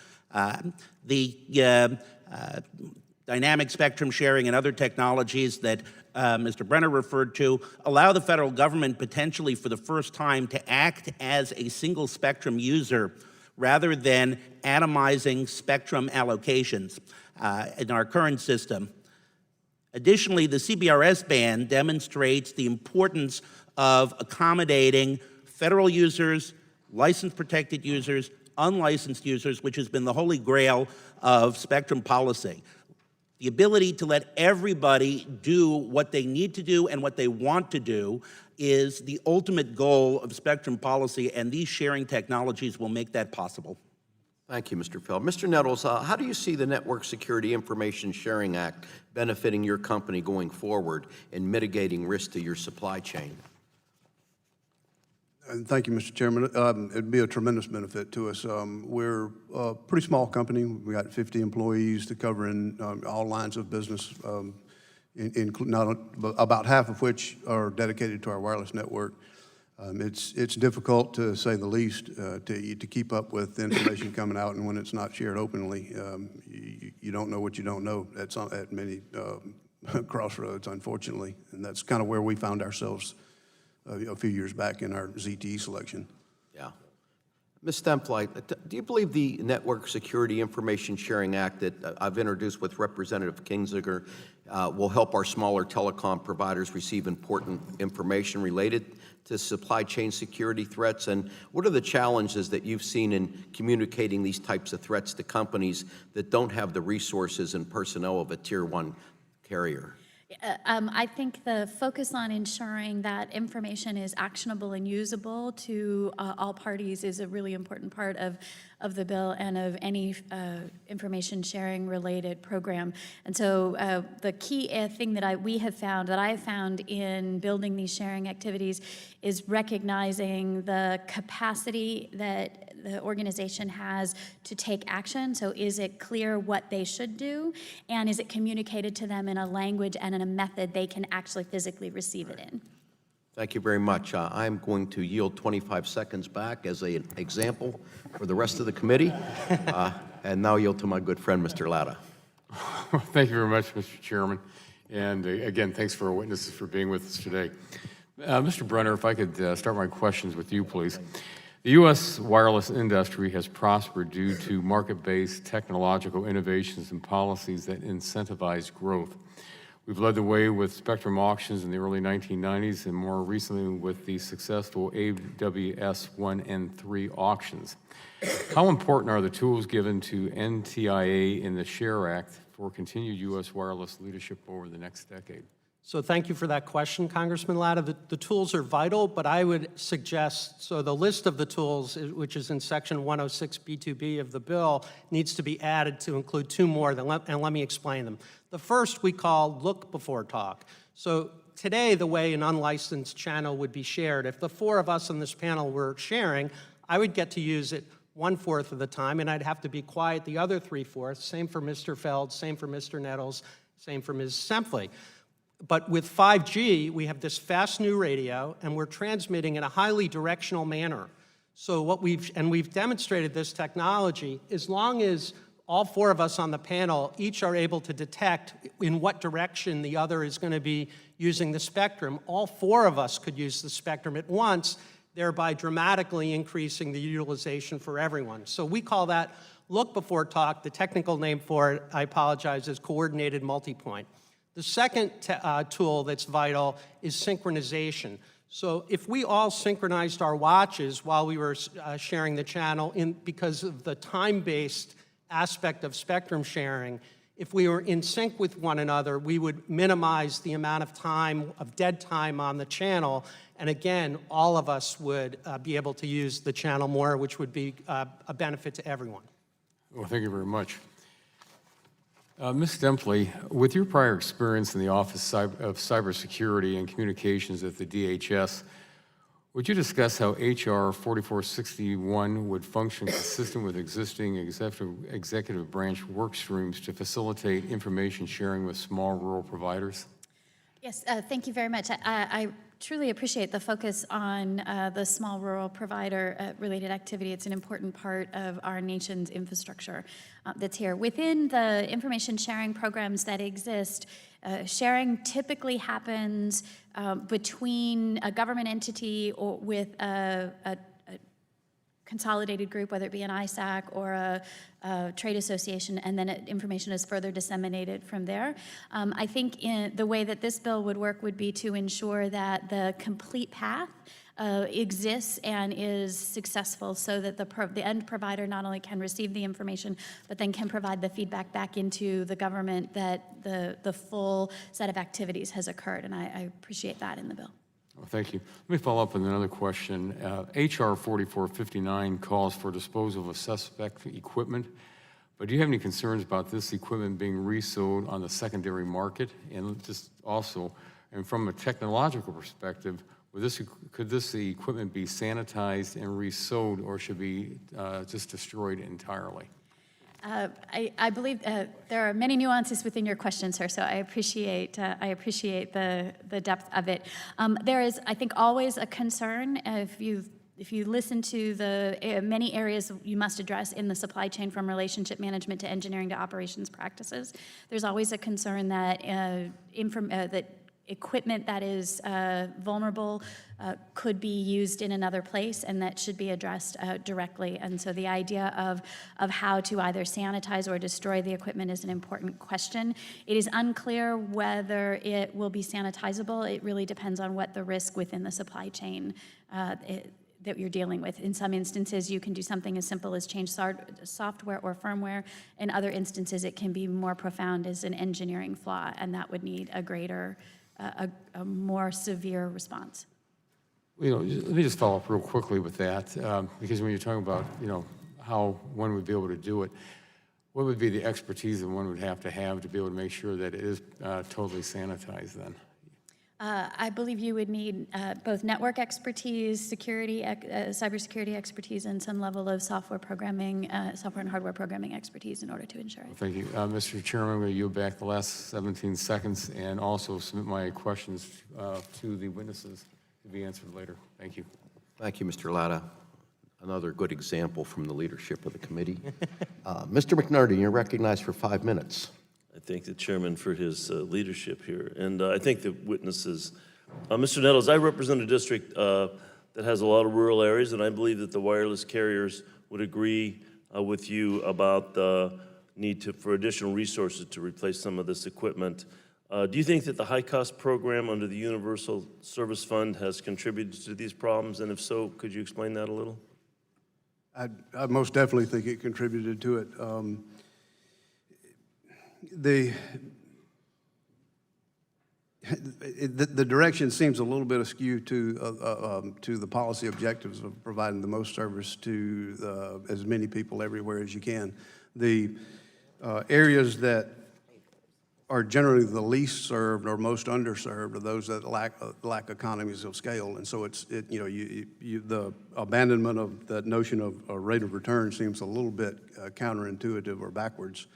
Dynamic spectrum sharing and other technologies that Mr. Brenner referred to allow the federal government potentially for the first time to act as a single spectrum user rather than atomizing spectrum allocations in our current system. Additionally, the CBRS band demonstrates the importance of accommodating federal users, license-protected users, unlicensed users, which has been the holy grail of spectrum policy. The ability to let everybody do what they need to do and what they want to do is the ultimate goal of spectrum policy, and these sharing technologies will make that possible. Thank you, Mr. Feld. Mr. Nettles, how do you see the Network Security Information Sharing Act benefiting your company going forward and mitigating risk to your supply chain? Thank you, Mr. Chairman. It'd be a tremendous benefit to us. We're a pretty small company. We got 50 employees to cover in all lines of business, about half of which are dedicated to our wireless network. It's difficult, to say the least, to keep up with the information coming out, and when it's not shared openly, you don't know what you don't know at many crossroads, unfortunately, and that's kind of where we found ourselves a few years back in our ZTE selection. Yeah. Ms. Stemflight, do you believe the Network Security Information Sharing Act that I've introduced with Representative Kinzinger will help our smaller telecom providers receive important information related to supply chain security threats? And what are the challenges that you've seen in communicating these types of threats to companies that don't have the resources and personnel of a Tier 1 carrier? I think the focus on ensuring that information is actionable and usable to all parties is a really important part of the bill and of any information sharing related program. And so the key thing that I have found in building these sharing activities is recognizing the capacity that the organization has to take action. So is it clear what they should do? And is it communicated to them in a language and in a method they can actually physically receive it in? Thank you very much. I'm going to yield 25 seconds back as an example for the rest of the committee, and now yield to my good friend, Mr. Latta. Thank you very much, Mr. Chairman. And again, thanks for our witnesses for being with us today. Mr. Brenner, if I could start my questions with you, please. The U.S. wireless industry has prospered due to market-based technological innovations and policies that incentivize growth. We've led the way with spectrum auctions in the early 1990s and more recently with the successful AWS 1 and 3 auctions. How important are the tools given to NTIA in the SHARE Act for continued U.S. wireless leadership over the next decade? So thank you for that question, Congressman Latta. The tools are vital, but I would suggest, so the list of the tools, which is in Section 106B2B of the bill, needs to be added to include two more, and let me explain them. The first we call look before talk. So today, the way an unlicensed channel would be shared, if the four of us on this panel were sharing, I would get to use it 1/4 of the time, and I'd have to be quiet the other 3/4. Same for Mr. Feld, same for Mr. Nettles, same for Ms. Sempley. But with 5G, we have this fast new radio, and we're transmitting in a highly directional manner. So we've demonstrated this technology, as long as all four of us on the panel each are able to detect in what direction the other is going to be using the spectrum, all four of us could use the spectrum at once, thereby dramatically increasing the utilization for everyone. So we call that look before talk. The technical name for it, I apologize, is coordinated multipoint. The second tool that's vital is synchronization. So if we all synchronized our watches while we were sharing the channel, because of the time-based aspect of spectrum sharing, if we were in sync with one another, we would minimize the amount of time, of dead time on the channel, and again, all of us would be able to use the channel more, which would be a benefit to everyone. Well, thank you very much. Ms. Demppley, with your prior experience in the Office of Cybersecurity and Communications at the DHS, would you discuss how H.R. 4461 would function consistent with existing executive branch work streams to facilitate information sharing with small rural providers? Yes, thank you very much. I truly appreciate the focus on the small rural provider related activity. It's an important part of our nation's infrastructure that's here. Within the information sharing programs that exist, sharing typically happens between a government entity or with a consolidated group, whether it be an ISAC or a trade association, and then information is further disseminated from there. I think the way that this bill would work would be to ensure that the complete path exists and is successful, so that the end provider not only can receive the information, but then can provide the feedback back into the government that the full set of activities has occurred, and I appreciate that in the bill. Well, thank you. Let me follow up with another question. H.R. 4459 calls for disposal of suspect equipment, but do you have any concerns about this equipment being resold on the secondary market? And just also, and from a technological perspective, could this equipment be sanitized and resold, or should be just destroyed entirely? I believe there are many nuances within your question, sir, so I appreciate the depth of it. There is, I think, always a concern if you listen to the many areas you must address in the supply chain, from relationship management to engineering to operations practices. There's always a concern that that equipment that is vulnerable could be used in another place, and that should be addressed directly. And so the idea of how to either sanitize or destroy the equipment is an important question. It is unclear whether it will be sanitizable. It really depends on what the risk within the supply chain that you're dealing with. In some instances, you can do something as simple as change software or firmware. In other instances, it can be more profound as an engineering flaw, and that would need a greater a more severe response. Let me just follow up real quickly with that, because when you're talking about, how one would be able to do it, what would be the expertise that one would have to be able to make sure that it is totally sanitized then? I believe you would need both network expertise, security, cybersecurity expertise, and some level of software programming, software and hardware programming expertise in order to ensure it. Thank you. Mr. Chairman, I'm going to yield back the last 17 seconds and also submit my questions to the witnesses to be answered later. Thank you. Thank you, Mr. Latta. Another good example from the leadership of the committee. Mr. McNerney, you're recognized for 5 minutes. I thank the chairman for his leadership here, and I thank the witnesses. Mr. Nettles, I represent a district that has a lot of rural areas, and I believe that the wireless carriers would agree with you about the need for additional resources to replace some of this equipment. Do you think that the high-cost program under the Universal Service Fund has contributed to these problems, and if so, could you explain that a little? I most definitely think it contributed to it. The direction seems a little bit askew to the policy objectives of providing the most service to as many people everywhere as you can. The areas that are generally the least served or most underserved are those that lack economies of scale, and so the abandonment of that notion of a rate of return seems a little bit counterintuitive or backwards.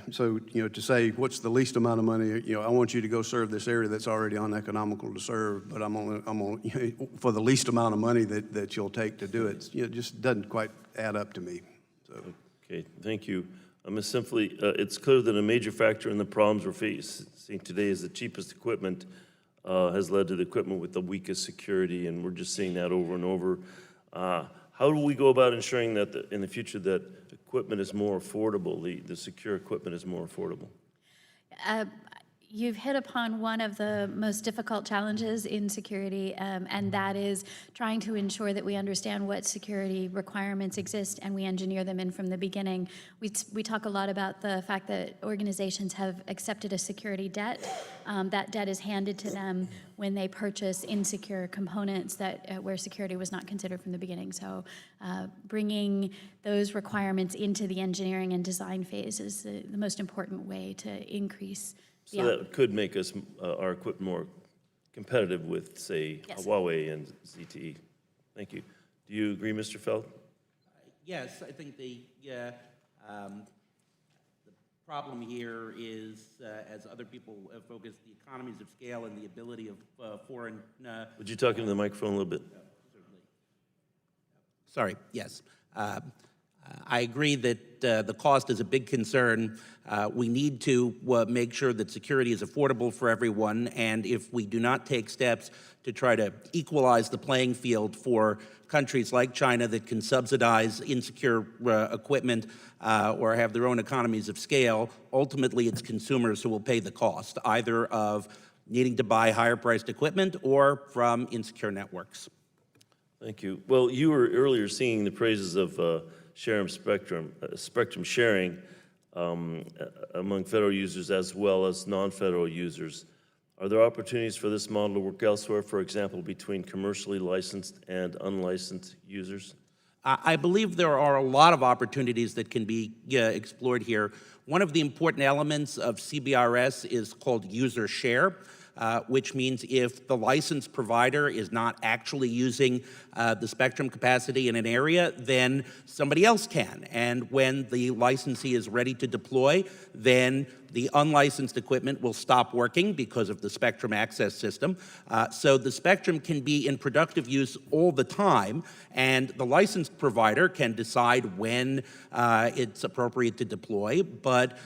So, to say what's the least amount of money, I want you to go serve this area that's already uneconomical to serve, but I'm only for the least amount of money that you'll take to do it. It just doesn't quite add up to me. So. Okay, thank you. Ms. Simply, it's clear that a major factor in the problems we're facing today is the cheapest equipment has led to the equipment with the weakest security, and we're just seeing that over and over. How do we go about ensuring that in the future that equipment is more affordable, the secure equipment is more affordable? You've hit upon one of the most difficult challenges in security, and that is trying to ensure that we understand what security requirements exist and we engineer them in from the beginning. We talk a lot about the fact that organizations have accepted a security debt. That debt is handed to them when they purchase insecure components where security was not considered from the beginning. So bringing those requirements into the engineering and design phase is the most important way to increase. So that could make us, our equipment more competitive with, say, Yes. Huawei and ZTE. Thank you. Do you agree, Mr. Feld? Yes, I think the problem here is, as other people have focused, the economies of scale and the ability of foreign... Would you talk into the microphone a little bit? Sorry, yes. I agree that the cost is a big concern. We need to make sure that security is affordable for everyone, and if we do not take steps to try to equalize the playing field for countries like China that can subsidize insecure equipment or have their own economies of scale, ultimately it's consumers who will pay the cost, either of needing to buy higher-priced equipment or from insecure networks. Thank you. Well, you were earlier singing the praises of spectrum sharing among federal users as well as non-federal users. Are there opportunities for this model to work elsewhere, for example, between commercially licensed and unlicensed users? I believe there are a lot of opportunities that can be explored here. One of the important elements of CBRS is called user share, which means if the licensed provider is not actually using the spectrum capacity in an area, then somebody else can. And when the licensee is ready to deploy, then the unlicensed equipment will stop working because of the spectrum access system. So the spectrum can be in productive use all the time, and the licensed provider can decide when it's appropriate to deploy, but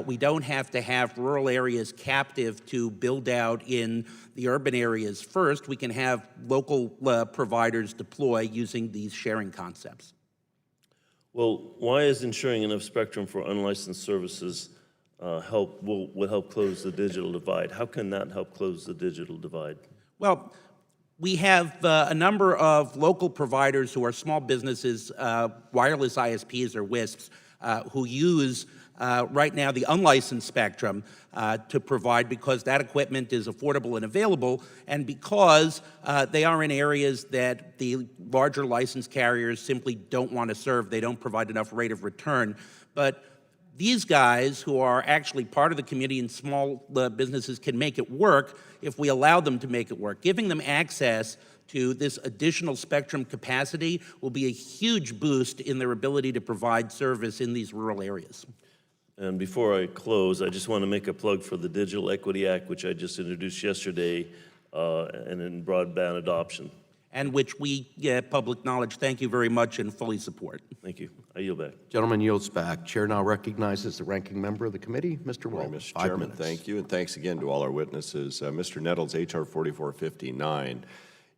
we don't have to have rural areas captive to build out in the urban areas first. We can have local providers deploy using these sharing concepts. Well, why is ensuring enough spectrum for unlicensed services will help close the digital divide? How can that help close the digital divide? Well, we have a number of local providers who are small businesses, wireless ISPs or WISPs, who use right now the unlicensed spectrum to provide, because that equipment is affordable and available, and because they are in areas that the larger licensed carriers simply don't want to serve. They don't provide enough rate of return. But these guys, who are actually part of the community and small businesses, can make it work if we allow them to make it work. Giving them access to this additional spectrum capacity will be a huge boost in their ability to provide service in these rural areas. And before I close, I just want to make a plug for the Digital Equity Act, which I just introduced yesterday, and in broadband adoption. And which we, public knowledge, thank you very much and fully support. Thank you. I yield back. Gentleman yields back. Chair now recognizes the ranking member of the committee, Mr. All right, Wolf. Mr. 5 Chairman, minutes. thank you, and thanks again to all our witnesses. Mr. Nettles, H.R. 4459,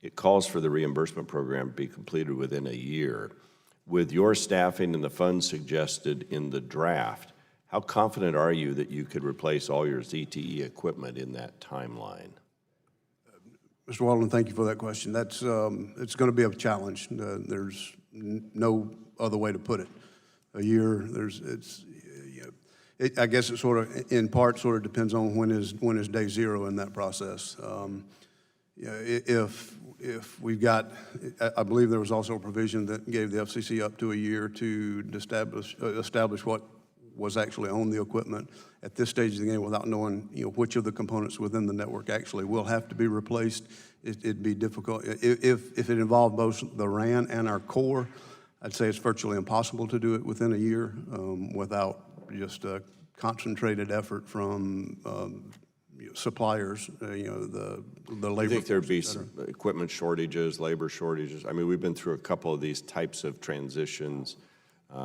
it calls for the reimbursement program to be completed within a year. With your staffing and the funds suggested in the draft, how confident are you that you could replace all your ZTE equipment in that timeline? Mr. Walden, thank you for that question. That's it's going to be a challenge. There's no other way to put it. A year. I guess it sort of, in part, sort of depends on when is day zero in that process. You know, if we've got, I believe there was also a provision that gave the FCC up to a year to establish what was actually on the equipment at this stage of the game without knowing, you know, which of the components within the network actually will have to be replaced. It'd be difficult. If it involved both the RAN and our core, I'd say it's virtually impossible to do it within a year without just a concentrated effort from suppliers, you know, the labor. I think there'd be force, et some equipment shortages, labor shortages. I mean, we've been through a couple of these types of transitions, you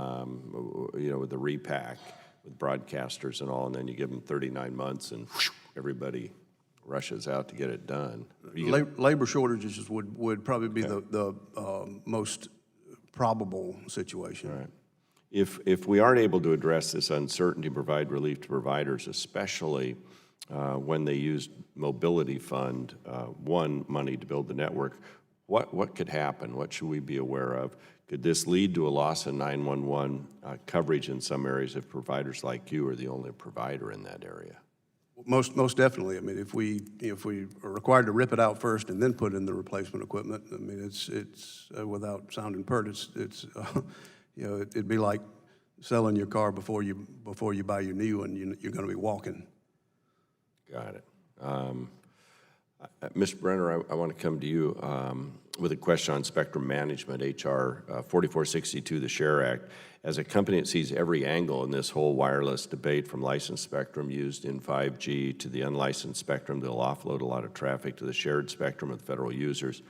know, with the repack, with broadcasters and all, and then you give them 39 months and whoosh, everybody rushes out to get it done. Labor shortages would probably be the most probable situation. Right. If we aren't able to address this uncertainty, provide relief to providers, especially when they use mobility fund, money to build the network, what could happen? What should we be aware of? Could this lead to a loss of 911 coverage in some areas if providers like you are the only provider in that area? Most definitely. I mean, if we are required to rip it out first and then put in the replacement equipment, I mean, it's without sounding pert, it's you know, it'd be like selling your car before you buy your new one. You're going to be walking. Got it. Mr. Brenner, I want to come to you with a question on spectrum management, H.R. 4462, the SHARE Act. As a company that sees every angle in this whole wireless debate, from licensed spectrum used in 5G to the unlicensed spectrum that'll offload a lot of traffic to the shared spectrum of federal users,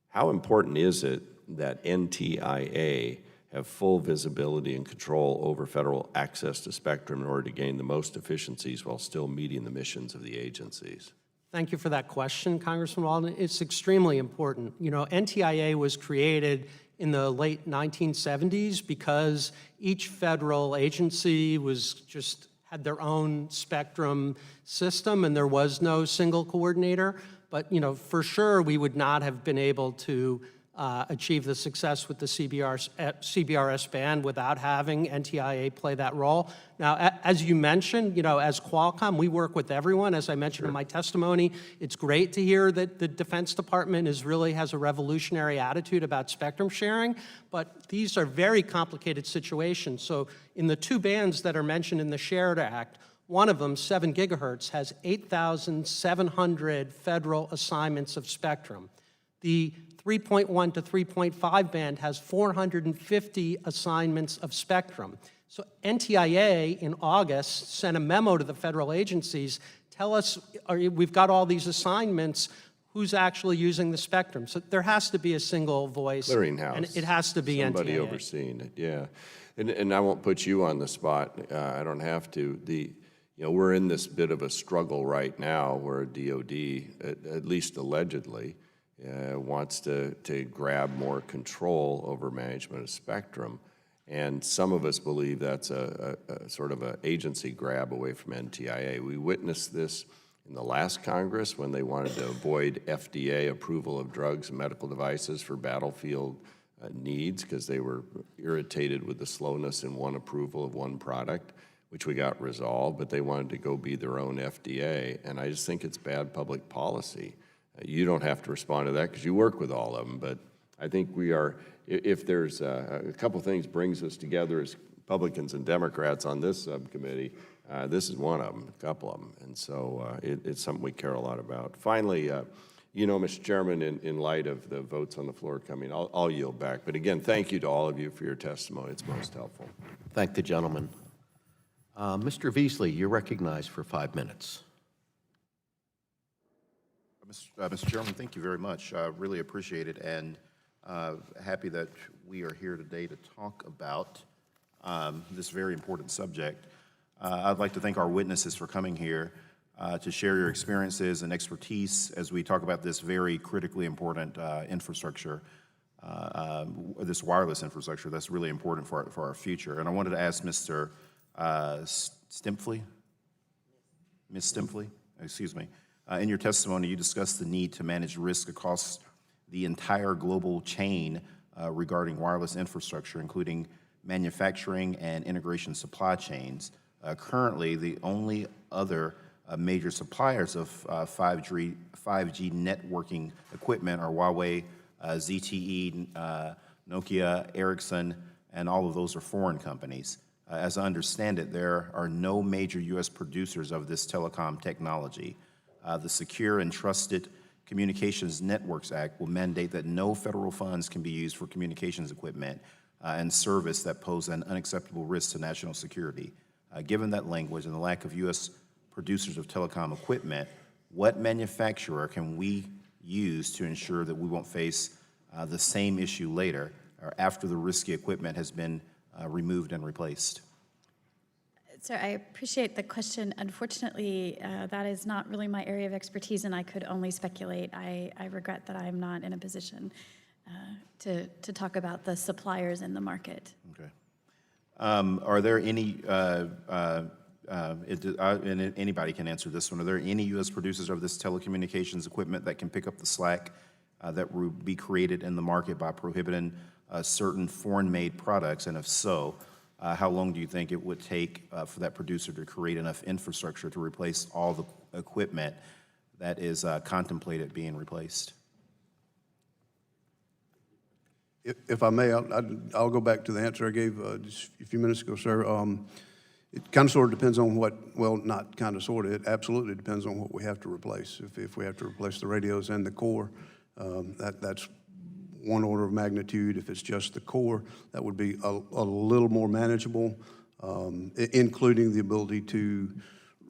how important is it that NTIA have full visibility and control over federal access to spectrum in order to gain the most efficiencies while still meeting the missions of the agencies? Thank you for that question, Congressman Walden. It's extremely important. You know, NTIA was created in the late 1970s because each federal agency had their own spectrum system and there was no single coordinator. But, you know, for sure we would not have been able to achieve the success with the CBRS band without having NTIA play that role. Now, as you mentioned, you know, as Qualcomm, we work with everyone. As I mentioned in my testimony, it's great to hear that the Defense Department really has a revolutionary attitude about spectrum sharing, but these are very complicated situations. So in the two bands that are mentioned in the SHARE Act, one of them, 7 gigahertz, has 8,700 federal assignments of spectrum. The 3.1 to 3.5 band has 450 assignments of spectrum. So NTIA in August sent a memo to the federal agencies, tell us, we've got all these assignments, who's actually using the spectrum? So there has to be a single voice. Clearinghouse. And it has to be Somebody NTIA. overseeing it, yeah. And I won't put you on the spot, I don't have to. You know, we're in this bit of a struggle right now where DOD, at least allegedly, wants to grab more control over management of spectrum. And some of us believe that's a sort of an agency grab away from NTIA. We witnessed this in the last Congress when they wanted to avoid FDA approval of drugs and medical devices for battlefield needs because they were irritated with the slowness in one approval of one product, which we got resolved, but they wanted to go be their own FDA. And I just think it's bad public policy. You don't have to respond to that because you work with all of them, but I think we are, if there's a couple things brings us together as Republicans and Democrats on this subcommittee, this is one of them, a couple of them, and so it's something we care a lot about. Finally, you know, Mr. Chairman, in light of the votes on the floor coming, I'll yield back, but again, thank you to all of you for your testimony. It's most helpful. Thank the gentleman. Mr. Veasley, you're recognized for 5 minutes. Mr. Chairman, thank you very much. Really appreciate it, and happy that we are here today to talk about this very important subject. I'd like to thank our witnesses for coming here to share your experiences and expertise as we talk about this very critically important infrastructure, this wireless infrastructure that's really important for our future. And I wanted to ask Mr. Stimpfli, Ms. Stimpfli, excuse me. In your testimony, you discussed the need to manage risk across the entire global chain regarding wireless infrastructure, including manufacturing and integration supply chains. Currently, the only other major suppliers of 5G networking equipment are Huawei, ZTE, Nokia, Ericsson, and all of those are foreign companies. As I understand it, there are no major U.S. producers of this telecom technology. The Secure and Trusted Communications Networks Act will mandate that no federal funds can be used for communications equipment and service that pose an unacceptable risk to national security. Given that language and the lack of U.S. producers of telecom equipment, what manufacturer can we use to ensure that we won't face the same issue later or after the risky equipment has been removed and replaced? Sir, I appreciate the question. Unfortunately, that is not really my area of expertise, and I could only speculate. I regret that I'm not in a position to talk about the suppliers in the market. Okay. Are there any, and anybody can answer this one, are there any U.S. producers of this telecommunications equipment that can pick up the slack that would be created in the market by prohibiting certain foreign-made products? And if so, how long do you think it would take for that producer to create enough infrastructure to replace all the equipment that is contemplated being replaced? If I may, I'll go back to the answer I gave just a few minutes ago, sir. It kind of sort of depends on what, well, not kind of sort of, it absolutely depends on what we have to replace. If we have to replace the radios and the core, that's one order of magnitude. If it's just the core, that would be a little more manageable, including the ability to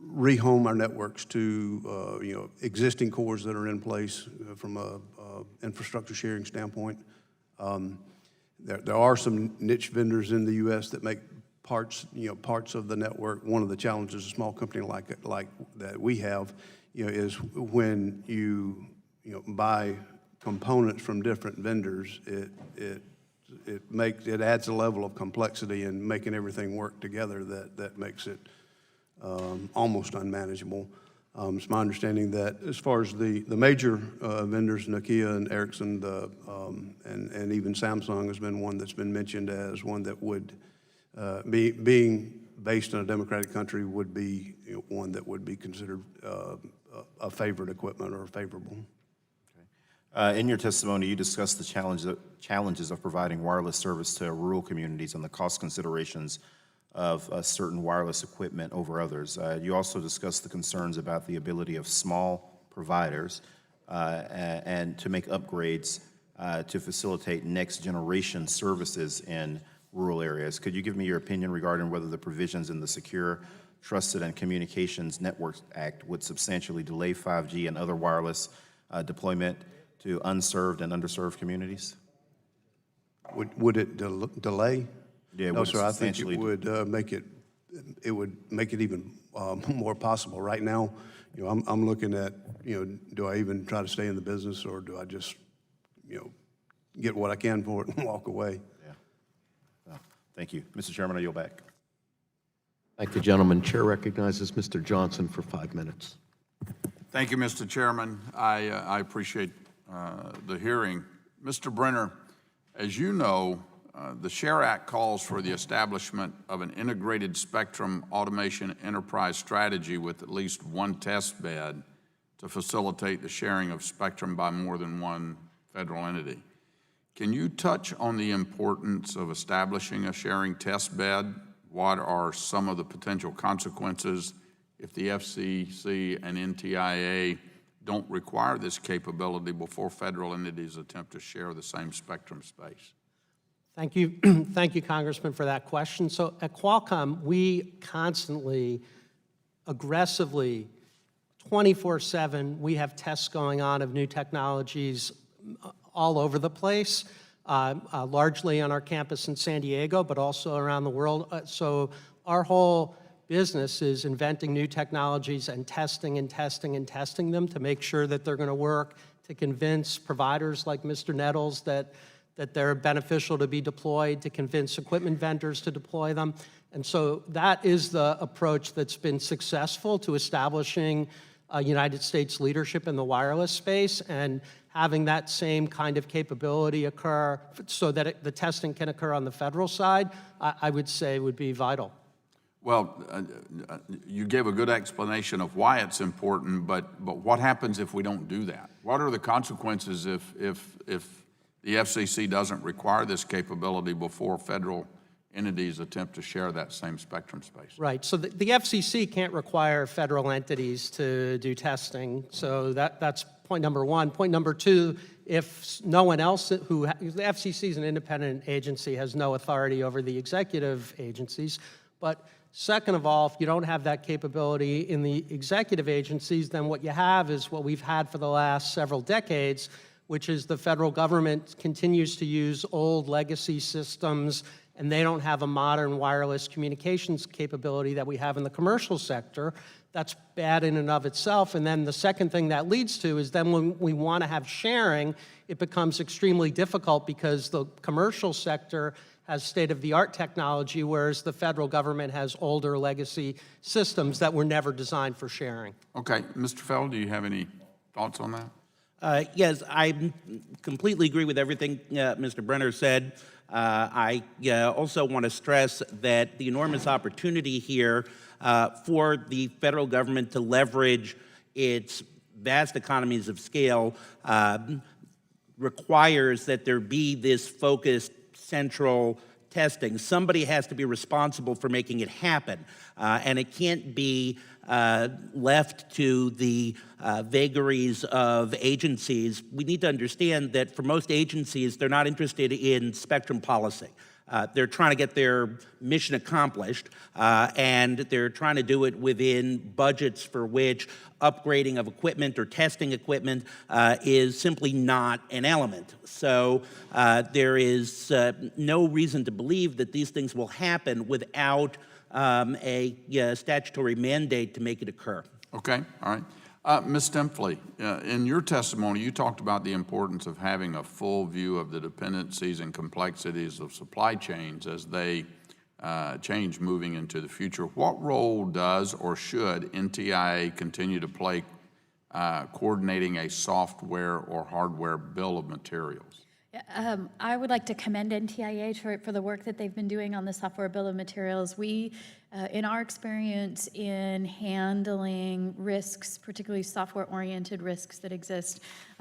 rehome our networks to existing cores that are in place from a infrastructure sharing standpoint. There are some niche vendors in the U.S. that make parts of the network. One of the challenges a small company like that we have, is when you buy components from different vendors, it adds a level of complexity in making everything work together that makes it almost unmanageable. It's my understanding that as far as the major vendors, Nokia and Ericsson, and even Samsung has been one that's been mentioned as one that would, being based in a democratic country, would be one that would be considered a favored equipment or favorable. In your testimony, you discussed the challenges of providing wireless service to rural communities and the cost considerations of certain wireless equipment over others. You also discussed the concerns about the ability of small providers and to make upgrades to facilitate next generation services in rural areas. Could you give me your opinion regarding whether the provisions in the Secure, Trusted, and Communications Networks Act would substantially delay 5G and other wireless deployment to unserved and underserved communities? Would it delay? Yeah, no, sir. I think it would make it even more possible. Right now, I'm looking at, do I even try to stay in the business, or do I just, get what I can for it and walk away? Yeah. Well, thank you, Mr. Chairman. I yield back. Thank the gentleman. Chair recognizes Mr. Johnson for 5 minutes. Thank you, Mr. Chairman. I appreciate the hearing. Mr. Brenner, as you know, the SHARE Act calls for the establishment of an integrated spectrum automation enterprise strategy with at least one test bed to facilitate the sharing of spectrum by more than one federal entity. Can you touch on the importance of establishing a sharing test bed? What are some of the potential consequences if the FCC and NTIA don't require this capability before federal entities attempt to share the same spectrum space? Thank you. Thank you, Congressman, for that question. So at Qualcomm, we constantly, aggressively, 24/7, we have tests going on of new technologies all over the place, largely on our campus in San Diego, but also around the world. So our whole business is inventing new technologies and testing and testing and testing them to make sure that they're going to work, to convince providers like Mr. Nettles that they're beneficial to be deployed, to convince equipment vendors to deploy them. And so that is the approach that's been successful to establishing United States leadership in the wireless space, and having that same kind of capability occur so that the testing can occur on the federal side, I would say would be vital. Well, you gave a good explanation of why it's important, but what happens if we don't do that? What are the consequences if the FCC doesn't require this capability before federal entities attempt to share that same spectrum space? Right, so the FCC can't require federal entities to do testing, so that's point number one. Point number two, if no one else the FCC is an independent agency, has no authority over the executive agencies, but second of all, if you don't have that capability in the executive agencies, then what you have is what we've had for the last several decades, which is the federal government continues to use old legacy systems, and they don't have a modern wireless communications capability that we have in the commercial sector. That's bad in and of itself. And then the second thing that leads to is then when we want to have sharing, it becomes extremely difficult because the commercial sector has state-of-the-art technology, whereas the federal government has older legacy systems that were never designed for sharing. Okay, Mr. Fell, do you have any thoughts on that? Yes, I completely agree with everything Mr. Brenner said. I also want to stress that the enormous opportunity here for the federal government to leverage its vast economies of scale requires that there be this focused central testing. Somebody has to be responsible for making it happen, and it can't be left to the vagaries of agencies. We need to understand that for most agencies, they're not interested in spectrum policy. They're trying to get their mission accomplished, and they're trying to do it within budgets for which upgrading of equipment or testing equipment is simply not an element. So there is no reason to believe that these things will happen without a statutory mandate to make it occur. Okay, all right. Ms. Stempfli, in your testimony, you talked about the importance of having a full view of the dependencies and complexities of supply chains as they change moving into the future. What role does or should NTIA continue to play coordinating a software or hardware bill of materials? I would like to commend NTIA for the work that they've been doing on the software bill of materials. We, in our experience in handling risks, particularly software-oriented risks that exist,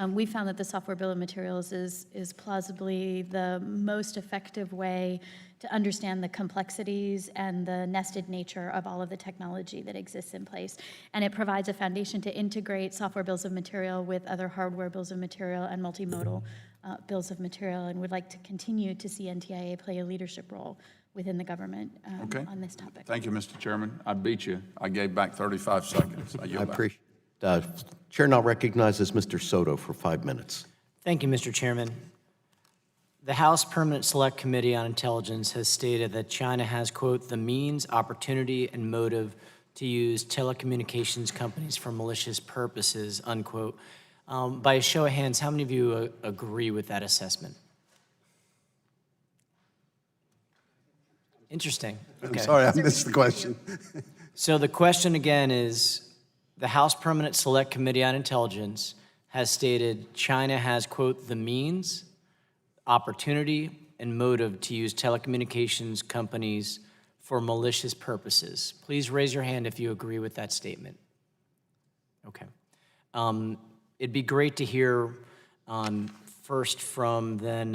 we found that the software bill of materials is plausibly the most effective way to understand the complexities and the nested nature of all of the technology that exists in place. And it provides a foundation to integrate software bills of material with other hardware bills of material and multimodal bills of material, and would like to continue to see NTIA play a leadership role within the government on this topic. Thank you, Mr. Chairman. I beat you. I gave back 35 seconds. I appreciate it. Chair now recognizes Mr. Soto for 5 minutes. Thank you, Mr. Chairman. The House Permanent Select Committee on Intelligence has stated that China has, quote, the means, opportunity, and motive to use telecommunications companies for malicious purposes, unquote. By a show of hands, how many of you agree with that assessment? Interesting. Okay. I'm sorry, I missed the question. So the question again is, the House Permanent Select Committee on Intelligence has stated China has, quote, the means, opportunity, and motive to use telecommunications companies for malicious purposes. Please raise your hand if you agree with that statement. Okay. It'd be great to hear first from then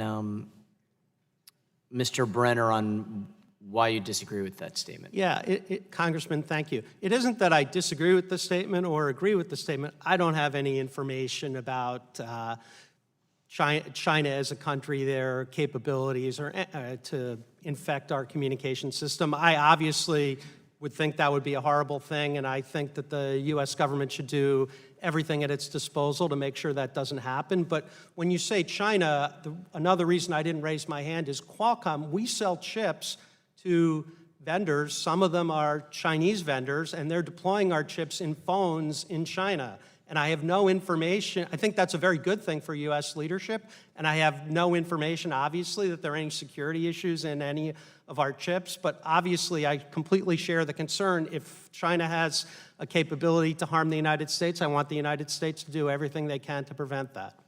Mr. Brenner on why you disagree with that statement. Yeah, Congressman, thank you. It isn't that I disagree with the statement or agree with the statement. I don't have any information about China as a country, their capabilities or to infect our communication system. I obviously would think that would be a horrible thing, and I think that the U.S. government should do everything at its disposal to make sure that doesn't happen. But when you say China, another reason I didn't raise my hand is Qualcomm. We sell chips to vendors. Some of them are Chinese vendors, and they're deploying our chips in phones in China. And I have no information. I think that's a very good thing for U.S. leadership, and I have no information, obviously, that there are any security issues in any of our chips. But obviously, I completely share the concern. If China has a capability to harm the United States, I want the United States to do everything they can to prevent that.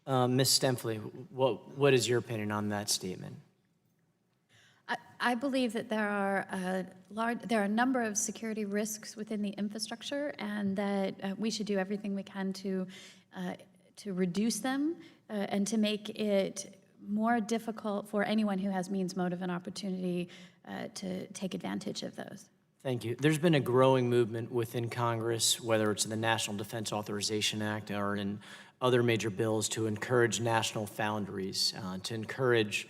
Ms. Stempfli, what is your opinion on that statement? I believe that there are a number of security risks within the infrastructure, and that we should do everything we can to reduce them and to make it more difficult for anyone who has means, motive, and opportunity to take advantage of those. Thank you. There's been a growing movement within Congress, whether it's in the National Defense Authorization Act or in other major bills, to encourage national foundries, to encourage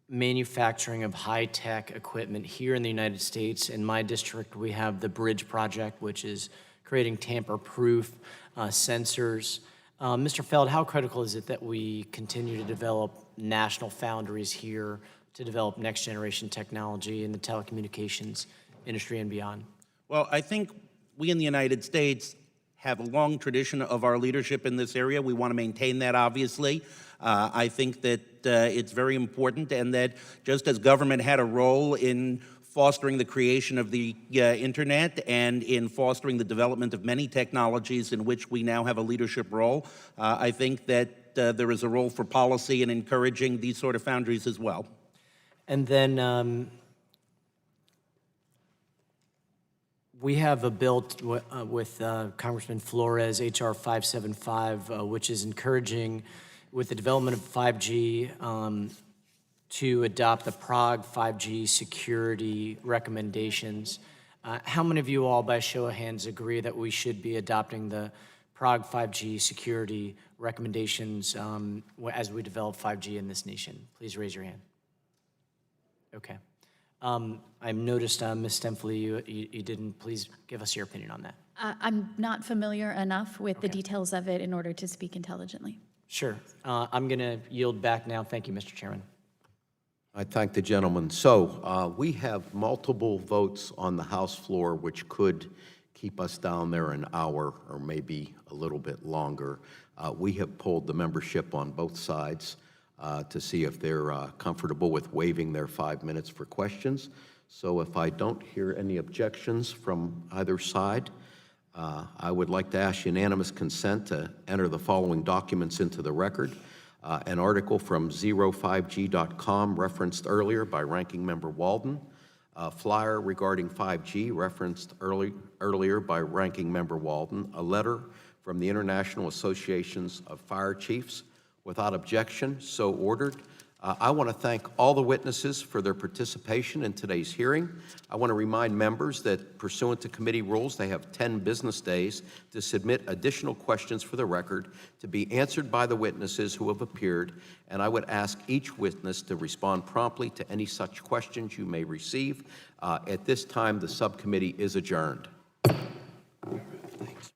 manufacturing of high-tech equipment here in the United States. In my district, we have the Bridge Project, which is creating tamper-proof sensors. Mr. Feld, how critical is it that we continue to develop national foundries here to develop next-generation technology in the telecommunications industry and beyond? Well, I think we in the United States have a long tradition of our leadership in this area. We want to maintain that, obviously. I think that it's very important, and that just as government had a role in fostering the creation of the internet and in fostering the development of many technologies in which we now have a leadership role, I think that there is a role for policy in encouraging these sort of foundries as well. And then we have a bill with Congressman Flores, H.R. 575, which is encouraging, with the development of 5G, to adopt the Prague 5G security recommendations. How many of you all, by show of hands, agree that we should be adopting the Prague 5G security recommendations as we develop 5G in this nation? Please raise your hand. Okay. I noticed, Ms. Stempfli, you didn't. Please give us your opinion on that. I'm not familiar enough with the details of it in order to speak intelligently. Sure. I'm going to yield back now. Thank you, Mr. Chairman. I thank the gentleman. So we have multiple votes on the House floor, which could keep us down there an hour or maybe a little bit longer. We have polled the membership on both sides to see if they're comfortable with waiving their 5 minutes for questions. So if I don't hear any objections from either side, I would like to ask unanimous consent to enter the following documents into the record. An article from 05g.com referenced earlier by Ranking Member Walden, a flyer regarding 5G referenced earlier by Ranking Member Walden, a letter from the International Associations of Fire Chiefs. Without objection, so ordered. I want to thank all the witnesses for their participation in today's hearing. I want to remind members that pursuant to committee rules, they have 10 business days to submit additional questions for the record to be answered by the witnesses who have appeared, and I would ask each witness to respond promptly to any such questions you may receive. At this time, the subcommittee is adjourned. Thanks.